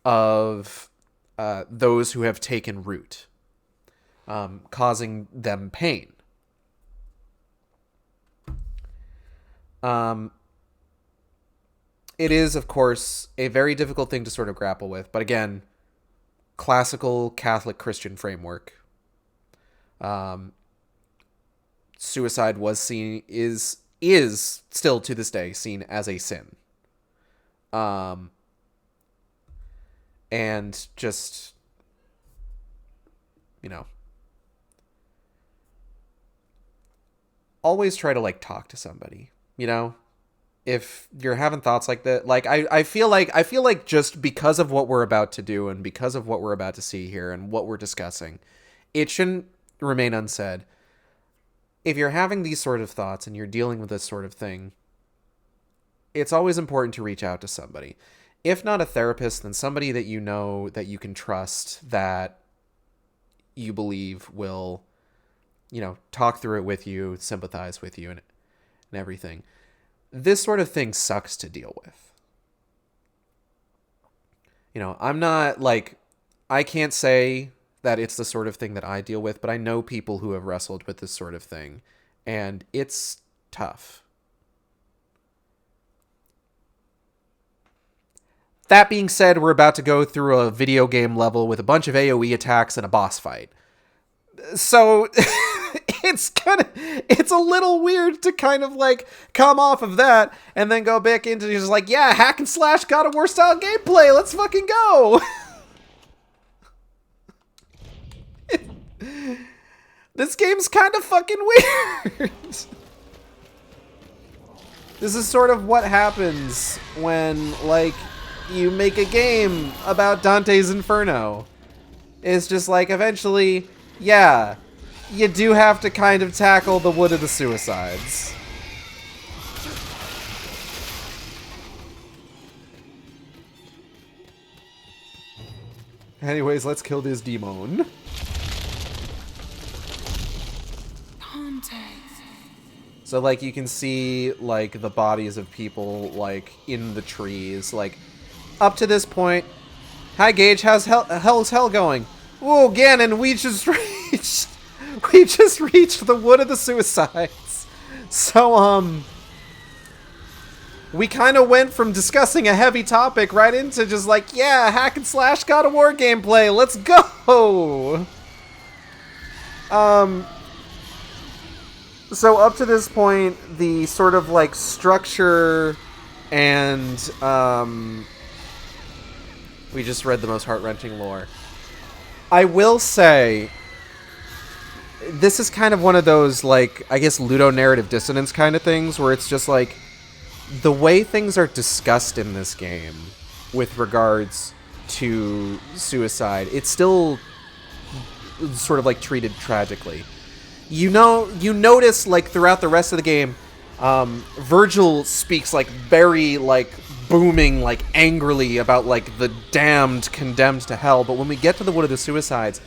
of those who have taken root, causing them pain. It is, of course, a very difficult thing to sort of grapple with, but again, classical Catholic Christian framework. Suicide was seen, is still to this day seen as a sin. And just, you know, always try to, like, talk to somebody, you know? If you're having thoughts like that, like, I feel like just because of what we're about to do and because of what we're about to see here and what we're discussing, it shouldn't remain unsaid. If you're having these sort of thoughts and you're dealing with this sort of thing, it's always important to reach out to somebody. If not a therapist, then somebody that you know, that you can trust, that you believe will, you know, talk through it with you, sympathize with you, and everything. This sort of thing sucks to deal with. You know, I'm not, like, I can't say that it's the sort of thing that I deal with, but I know people who have wrestled with this sort of thing, and it's tough. That being said, we're about to go through a video game level with a bunch of AoE attacks and a boss fight. So it's a little weird to kind of, like, come off of that and then go back into just like, yeah, hack and slash God of War style gameplay. Let's fucking go. This game's kind of fucking weird. This is sort of what happens when, like, you make a game about Dante's Inferno. It's just like, eventually, yeah, you do have to kind of tackle the Wood of the Suicides. Anyways, let's kill this demon. So, like, you can see, like, the bodies of people, like, in the trees. Like, up to this point, hi Gage, how's hell's hell going? Whoa, Ganon, we just reached the Wood of the Suicides. So, we kind of went from discussing a heavy topic right into just like, yeah, hack and slash God of War gameplay, let's go! So up to this point, the sort of, like, structure and, we just read the most heart-wrenching lore. I will say, this is kind of one of those, like, I guess ludonarrative dissonance kind of things, where it's just like, the way things are discussed in this game with regards to suicide, it's still sort of, like, treated tragically. You know, you notice, like, throughout the rest of the game, Virgil speaks, like, very, like, booming, like, angrily about, like, the damned condemned to hell, but when we get to the Wood of the Suicides,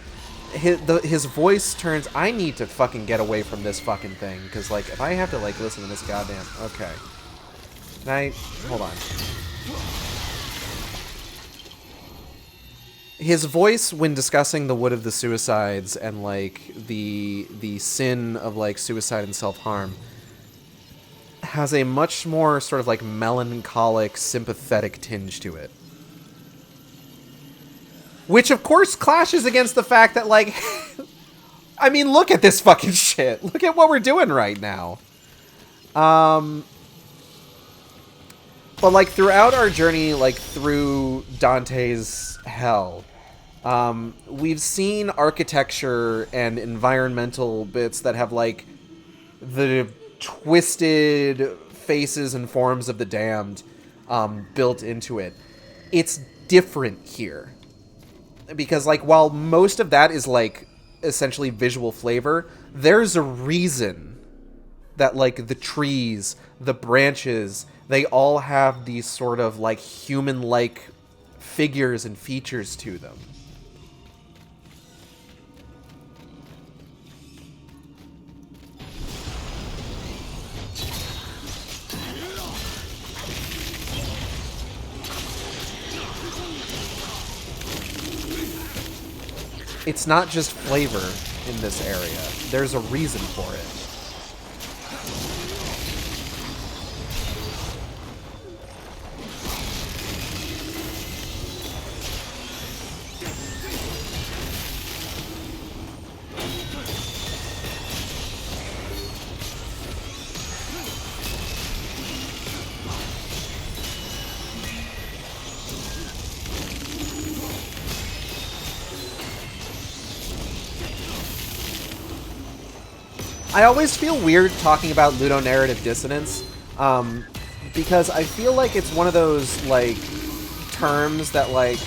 his voice turns, I need to fucking get away from this fucking thing, because, like, if I have to, like, listen to this goddamn, okay. Can I, hold on. His voice when discussing the Wood of the Suicides and, like, the sin of, like, suicide and self-harm has a much more sort of, like, melancholic, sympathetic tinge to it. Which, of course, clashes against the fact that, like, I mean, look at this fucking shit. Look at what we're doing right now. But, like, throughout our journey, like, through Dante's Hell, we've seen architecture and environmental bits that have, like, the twisted faces and forms of the damned built into it. It's different here. Because, like, while most of that is, like, essentially visual flavor, there's a reason that, like, the trees, the branches, they all have these sort of like human-like figures and features to them. It's not just flavor in this area. There's a reason for it. I always feel weird talking about ludonarrative dissonance, because I feel like it's one of those, like, terms that, like,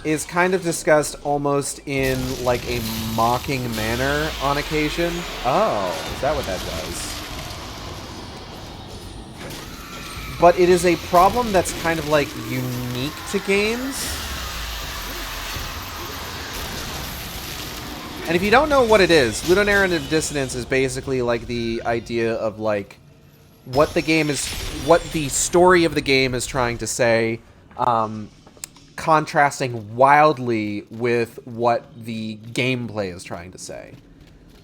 is kind of discussed almost in, like, a mocking manner on occasion. Oh, is that what that does? But it is a problem that's kind of, like, unique to games. And if you don't know what it is, ludonarrative dissonance is basically like the idea of like what the story of the game is trying to say, contrasting wildly with what the gameplay is trying to say.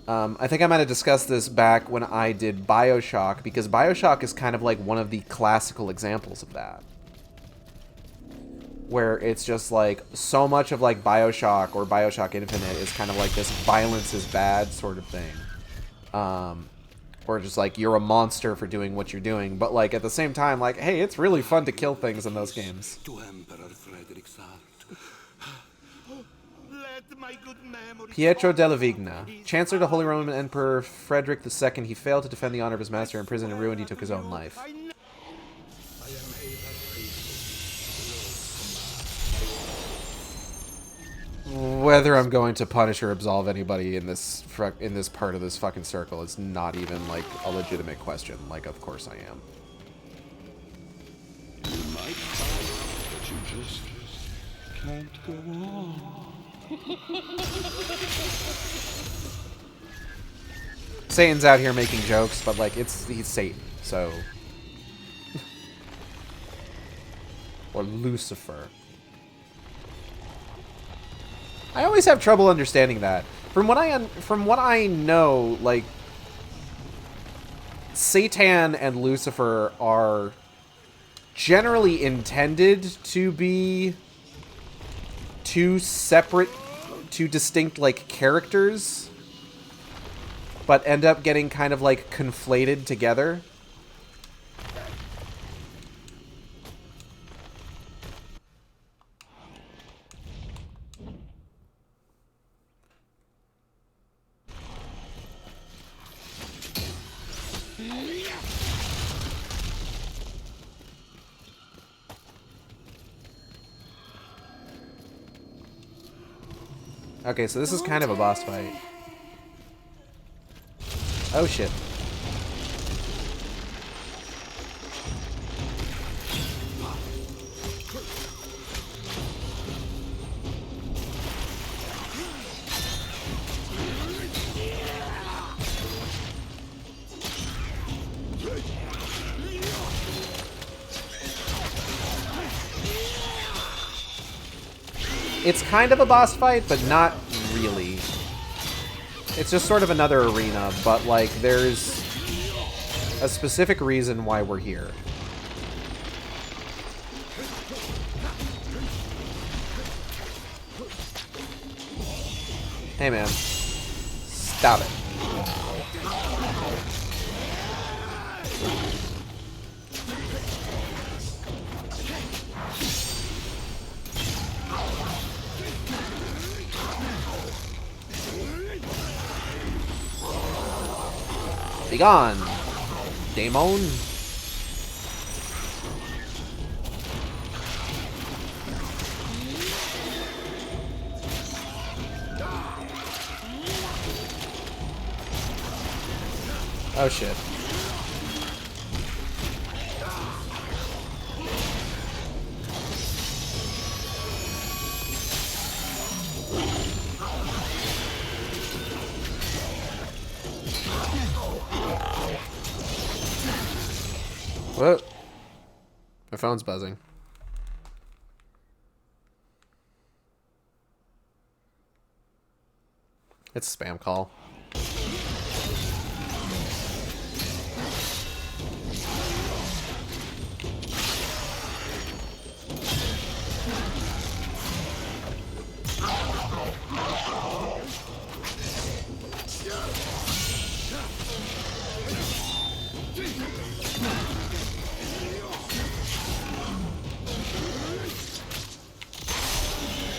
I think I might have discussed this back when I did BioShock, because BioShock is kind of like one of the classical examples of that. Where it's just like so much of like BioShock or BioShock Infinite is kind of like this violence is bad sort of thing. Or just like you're a monster for doing what you're doing, but like at the same time, like, hey, it's really fun to kill things in those games. Pietro della Vigna, Chancellor to Holy Roman Emperor Frederick II, he failed to defend the honor of his master in prison and ruined, he took his own life. Whether I'm going to punish or absolve anybody in this part of this fucking circle is not even, like, a legitimate question. Like, of course I am. You might try, but you just can't go on. Satan's out here making jokes, but, like, he's Satan, so... or Lucifer. I always have trouble understanding that. From what I know, like, Satan and Lucifer are generally intended to be two distinct, like, characters, but end up getting kind of, like, conflated together. Okay, so this is kind of a boss fight. Oh shit. It's kind of a boss fight, but not really. It's just sort of another arena, but, like, there's a specific reason why we're here. Hey, man. Stop it. Be gone, Damon. Oh shit. Whoa. My phone's buzzing. It's a spam call.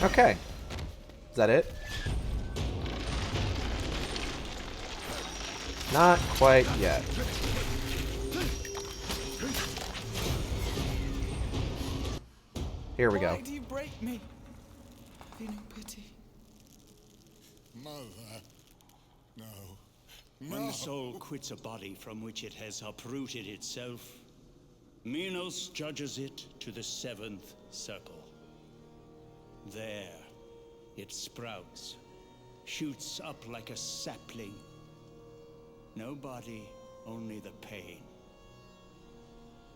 Okay. Is that it? Not quite yet. Here we go. Why do you break me? Have you no pity? Mother. No. When the soul quits a body from which it has uprooted itself, Minos judges it to the 7th circle. There, it sprouts, shoots up like a sapling. No body, only the pain.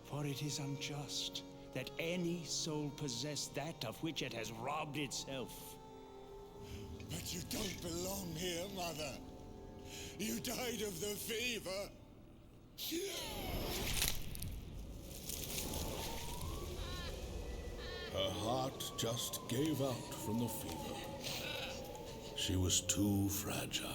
For it is unjust that any soul possess that of which it has robbed itself. But you don't belong here, Mother. You died of the fever. Her heart just gave out from the fever. She was too fragile.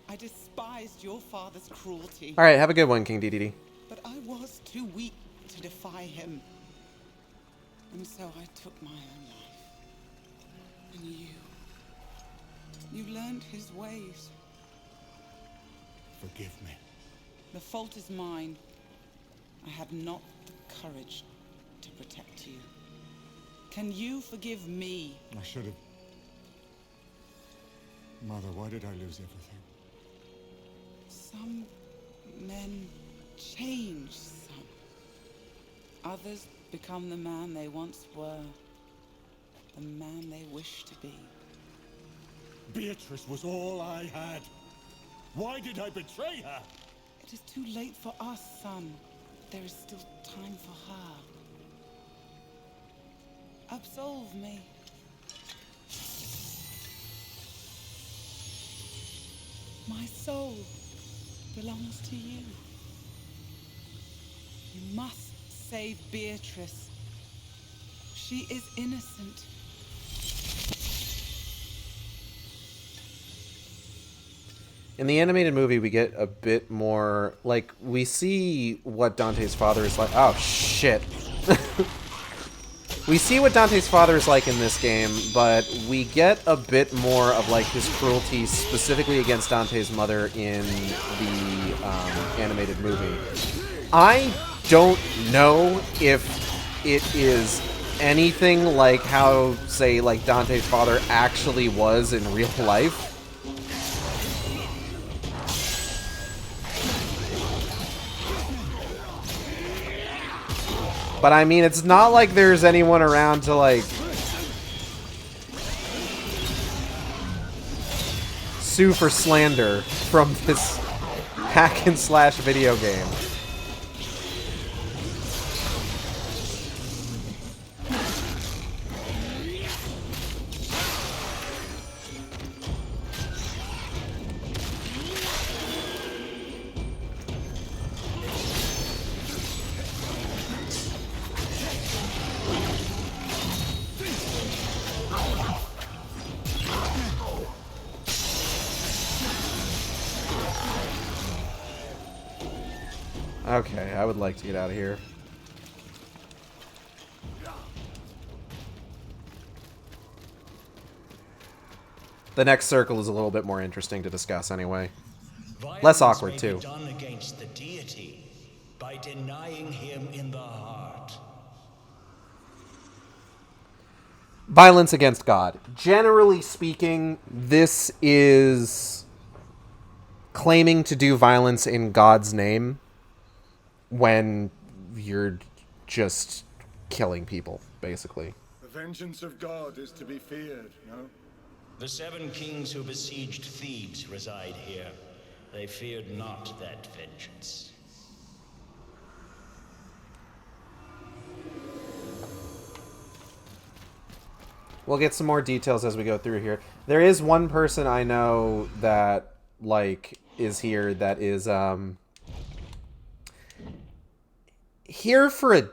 I despised your father's cruelty. All right, have a good one, King DDD. But I was too weak to defy him. And so I took my own life. And you learned his ways. Forgive me. The fault is mine. I had not the courage to protect you. Can you forgive me? I should have. Mother, why did I lose everything? Some men change, son. Others become the man they once were. The man they wish to be. Beatrice was all I had. Why did I betray her? It is too late for us, son. There is still time for her. Absolve me. My soul belongs to you. You must save Beatrice. She is innocent. In the animated movie, we get a bit more, like, we see what Dante's father is like. Oh, shit. We see what Dante's father is like in this game, but we get a bit more of, like, his cruelty specifically against Dante's mother in the animated movie. I don't know if it is anything like how, say, like, Dante's father actually was in real life. But I mean, it's not like there's anyone around to, like, sue for slander from this hack and slash video game. Okay, I would like to get out of here. The next circle is a little bit more interesting to discuss anyway. Less awkward, too. Violence may be done against the deity by denying him in the heart. Violence against God. Generally speaking, this is claiming to do violence in God's name when you're just killing people, basically. The vengeance of God is to be feared, no? The 7 kings who besieged Thebes reside here. They feared not that vengeance. We'll get some more details as we go through here. There is one person I know that, like, is here that is, here for a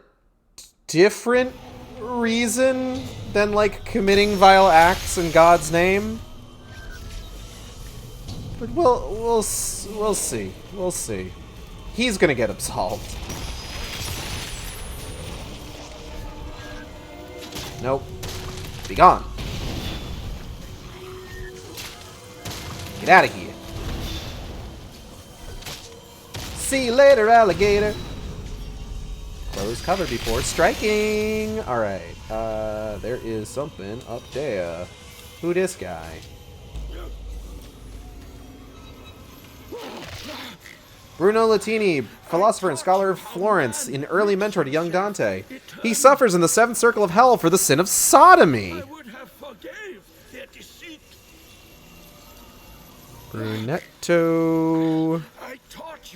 different reason than, like, committing vile acts in God's name. But we'll see. We'll see. He's gonna get absolved. Nope. Be gone. Get out of here. See you later, alligator. Close cover before striking. Alright. There is something up there. Who this guy? Bruno Latini, philosopher and scholar of Florence, an early mentor to young Dante. He suffers in the 7th circle of hell for the sin of sodomy. Brunetto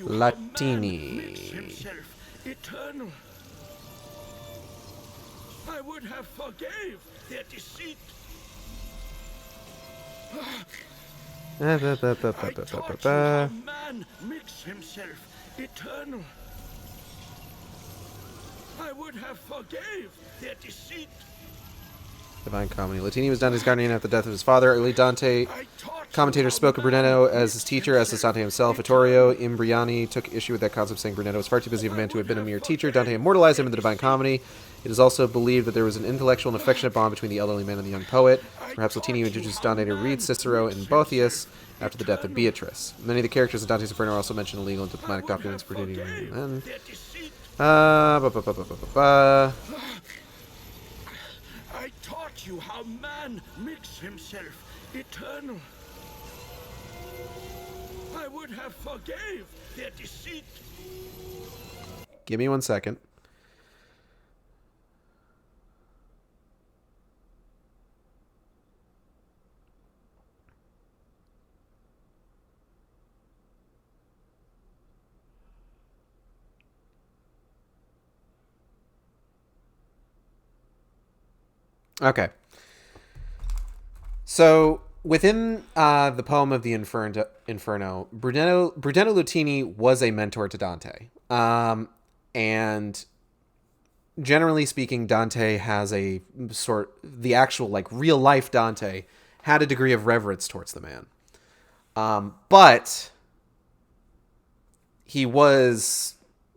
Latini. Eternal. I would have forgave their deceit. I taught you how man makes himself eternal. I would have forgave their deceit. Divine Comedy. Latini was Dante's guardian after the death of his father. Early Dante commentators spoke of Brunetto as his teacher, as does Dante himself. Vittorio Imbriani took issue with that concept, saying Brunetto was far too busy of a man to have been a mere teacher. Dante immortalized him in the Divine Comedy. It is also believed that there was an intellectual and affectionate bond between the elderly man and the young poet. Perhaps Latini introduced Dante to read Cicero and Boethius after the death of Beatrice. Many of the characters in Dante's Inferno are also mentioned in legal and diplomatic documents pertaining to men. I taught you how man makes himself eternal. I would have forgave their deceit. Give me 1 second. Okay. So, within the poem of the Inferno, Brunetto Latini was a mentor to Dante. And generally speaking, Dante has the actual, like, real-life Dante had a degree of reverence towards the man. But he was...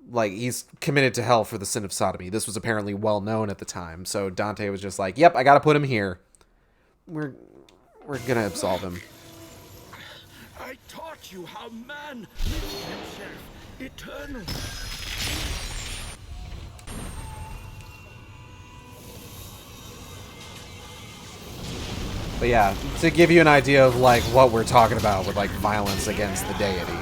like, he's committed to hell for the sin of sodomy. This was apparently well known at the time. So Dante was just like, yep, I gotta put him here. We're gonna absolve him. I taught you how man makes himself eternal. But yeah, to give you an idea of, like, what we're talking about with, like, violence against the deity.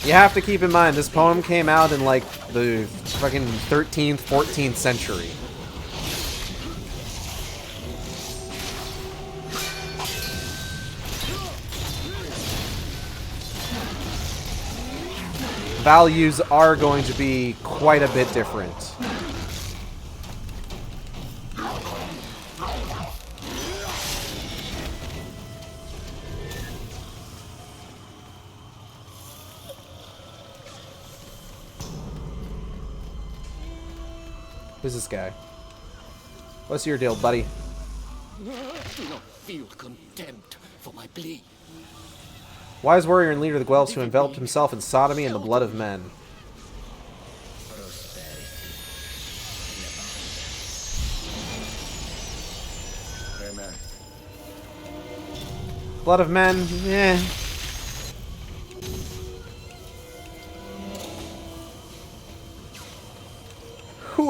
You have to keep in mind, this poem came out in, like, the fucking 13th, 14th century. Values are going to be quite a bit different. Who's this guy? What's your deal, buddy? Do not feel contempt for my plea. Wise warrior and leader of the Guelphs who enveloped himself in sodomy and the blood of men. Amen. Blood of men, eh.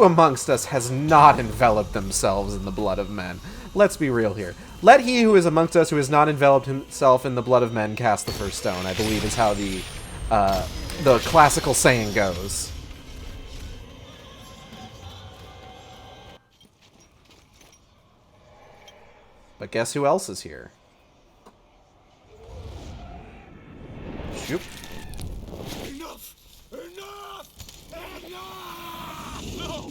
who amongst us has not enveloped themselves in the blood of men? Let's be real here. Let he who is amongst us who has not enveloped himself in the blood of men cast the first stone, I believe is how the classical saying goes. But guess who else is here? Shoop. Enough! Enough! Enough! No!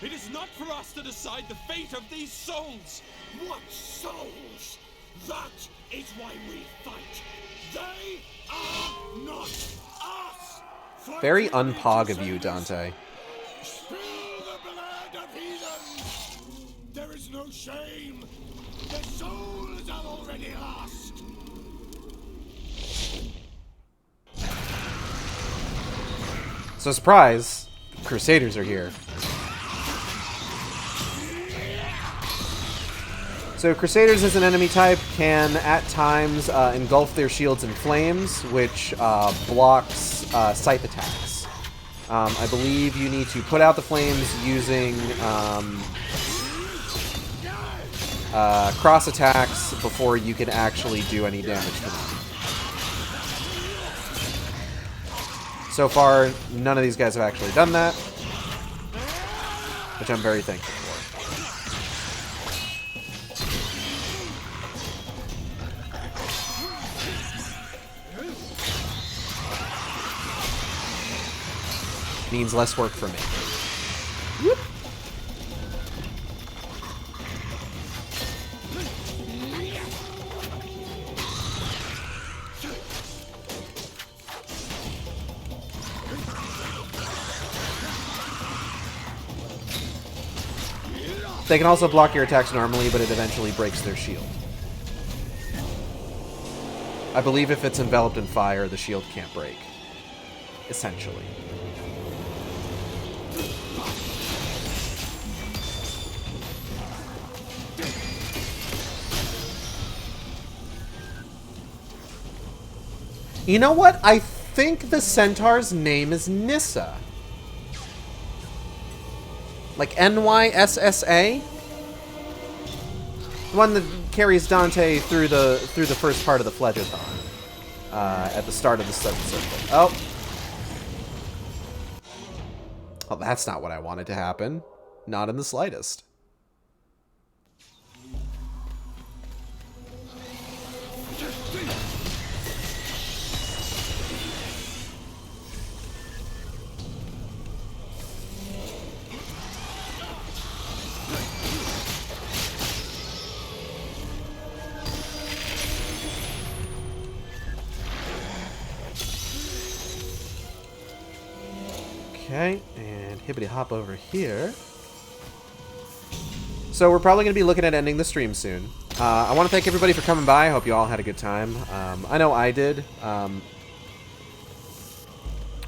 It is not for us to decide the fate of these souls! What souls? That is why we fight! They are not us! Very unpog of you, Dante. Spill the blood of heathens! There is no shame! Their souls are already lost! So surprise, Crusaders are here. So Crusaders as an enemy type can at times engulf their shields in flames, which blocks scythe attacks. I believe you need to put out the flames using cross attacks before you can actually do any damage to them. So far, none of these guys have actually done that, which I'm very thankful for. Means less work for me. Whoop. They can also block your attacks normally, but it eventually breaks their shield. I believe if it's enveloped in fire, the shield can't break. Essentially. You know what? I think the centaur's name is Nissa. Like Nyssa? The one that carries Dante through the first part of the Phlegathon. At the start of the 7th circle. Oh. Oh, that's not what I wanted to happen. Not in the slightest. Okay, and hibbity hop over here. So we're probably going to be looking at ending the stream soon. I want to thank everybody for coming by. I hope you all had a good time. I know I did.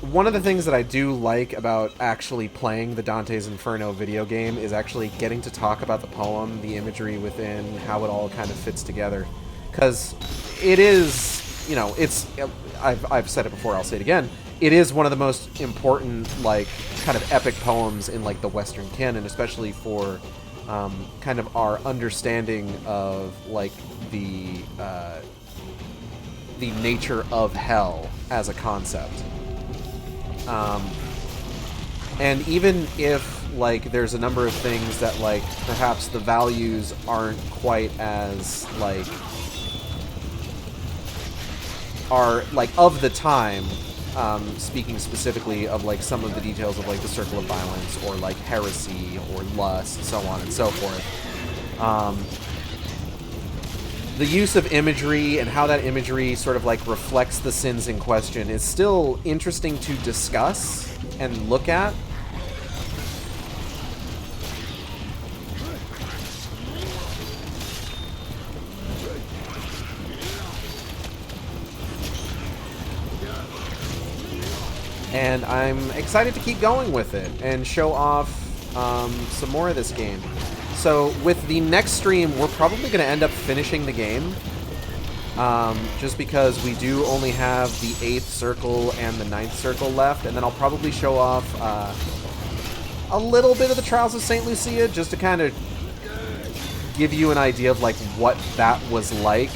One of the things that I do like about actually playing the Dante's Inferno video game is actually getting to talk about the poem, the imagery within, how it all kind of fits together. Because it is, you know, it's... I've said it before, I'll say it again. It is one of the most important, like, kind of epic poems in, like, the Western canon, especially for kind of our understanding of, like, the nature of hell as a concept. And even if, like, there's a number of things that, like, perhaps the values aren't quite as, like, are, like, of the time, speaking specifically of, like, some of the details of, like, the circle of violence, or, like, heresy, or lust, so on and so forth. The use of imagery and how that imagery sort of, like, reflects the sins in question is still interesting to discuss and look at. And I'm excited to keep going with it and show off some more of this game. So with the next stream, we're probably going to end up finishing the game. Just because we do only have the 8th circle and the 9th circle left. And then I'll probably show off a little bit of the Trials of St. Lucia, just to kind of give you an idea of, like, what that was like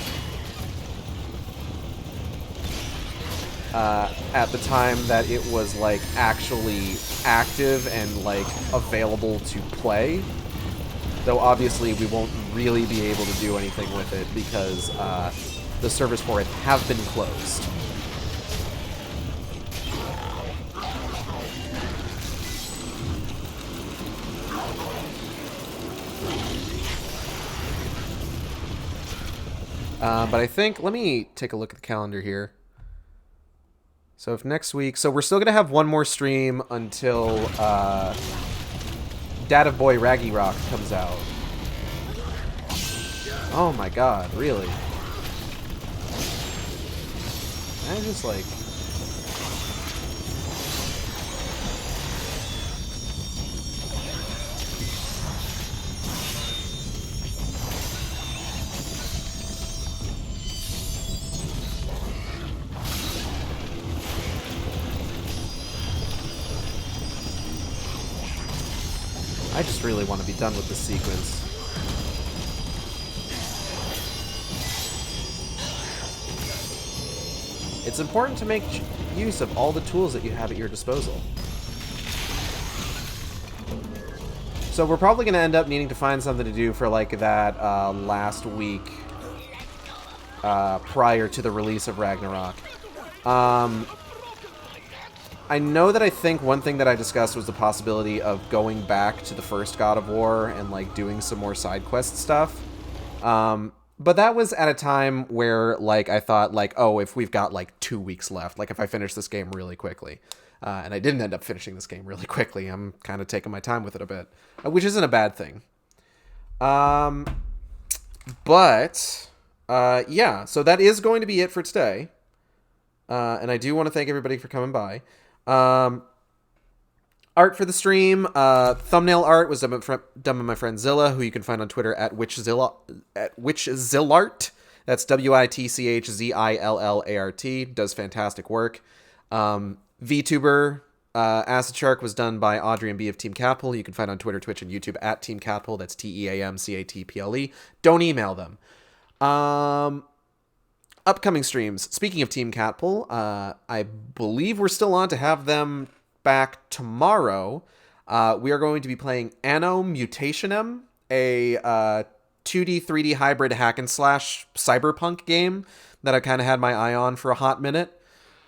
at the time that it was, like, actually active and, like, available to play. Though, obviously, we won't really be able to do anything with it because the servers for it have been closed. But I think, let me take a look at the calendar here. So if next week, so we're still going to have one more stream until Data Boy Raggy Rock comes out. Oh my god, really? I just like... I just really want to be done with this sequence. It's important to make use of all the tools that you have at your disposal. So we're probably going to end up needing to find something to do for like that last week prior to the release of Ragnarok. I know that I think one thing that I discussed was the possibility of going back to the first God of War and, like, doing some more side quest stuff. But that was at a time where, like, I thought, like, oh, if we've got, like, 2 weeks left, like, if I finish this game really quickly. And I didn't end up finishing this game really quickly. I'm kind of taking my time with it a bit, which isn't a bad thing. Yeah, so that is going to be it for today. And I do want to thank everybody for coming by. Art for the stream, thumbnail art was done by my friend Zilla, who you can find on Twitter at witchzillart. That's WITCHZILLART. Does fantastic work. VTuber, Acid Shark was done by Audrey and B of Team Catple. You can find on Twitter, Twitch, and YouTube at Team Catple. That's TEAMCATPLE. Don't email them. Upcoming streams. Speaking of Team Catple, I believe we're still on to have them back tomorrow. We are going to be playing Anno Mutationem, a 2D, 3D hybrid hack and slash cyberpunk game that I kind of had my eye on for a hot minute.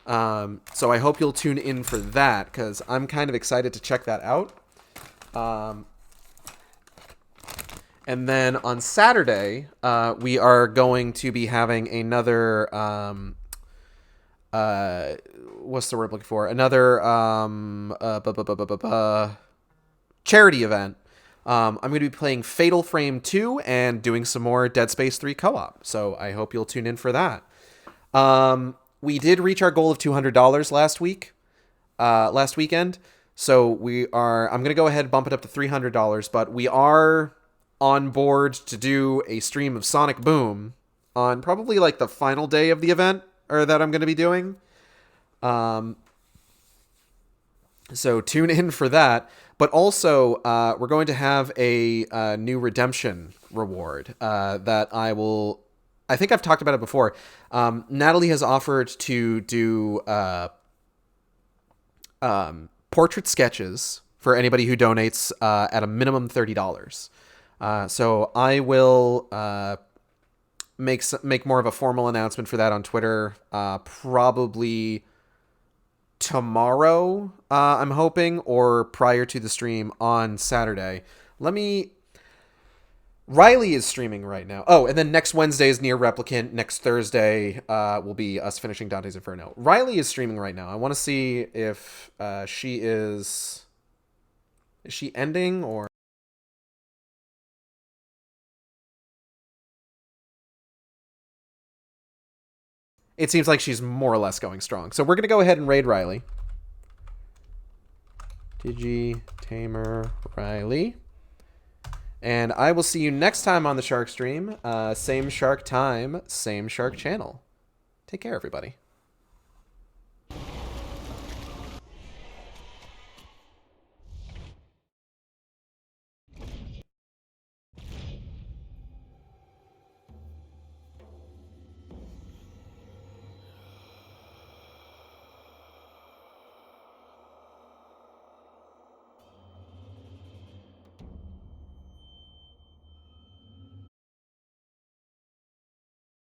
So I hope you'll tune in for that, because I'm kind of excited to check that out. And then on Saturday, we are going to be having another, what's the word I'm looking for? Another charity event. I'm going to be playing Fatal Frame 2 and doing some more Dead Space 3 co-op. So I hope you'll tune in for that. We did reach our goal of $200 last weekend. So I'm going to go ahead and bump it up to $300, but we are on board to do a stream of Sonic Boom on probably like the final day of the event, or that I'm going to be doing. So tune in for that. But also, we're going to have a new redemption reward that I think I've talked about it before. Natalie has offered to do portrait sketches for anybody who donates at a minimum $30. So I will make more of a formal announcement for that on Twitter probably tomorrow, I'm hoping, or prior to the stream on Saturday. Riley is streaming right now. Oh, and then next Wednesday is Near Replicant. Next Thursday will be us finishing Dante's Inferno. Riley is streaming right now. I want to see if she is... Is she ending, or... It seems like she's more or less going strong. So we're going to go ahead and raid Riley. Digitamer Riley. And I will see you next time on the Shark Stream. Same Shark time, same Shark channel. Take care, everybody.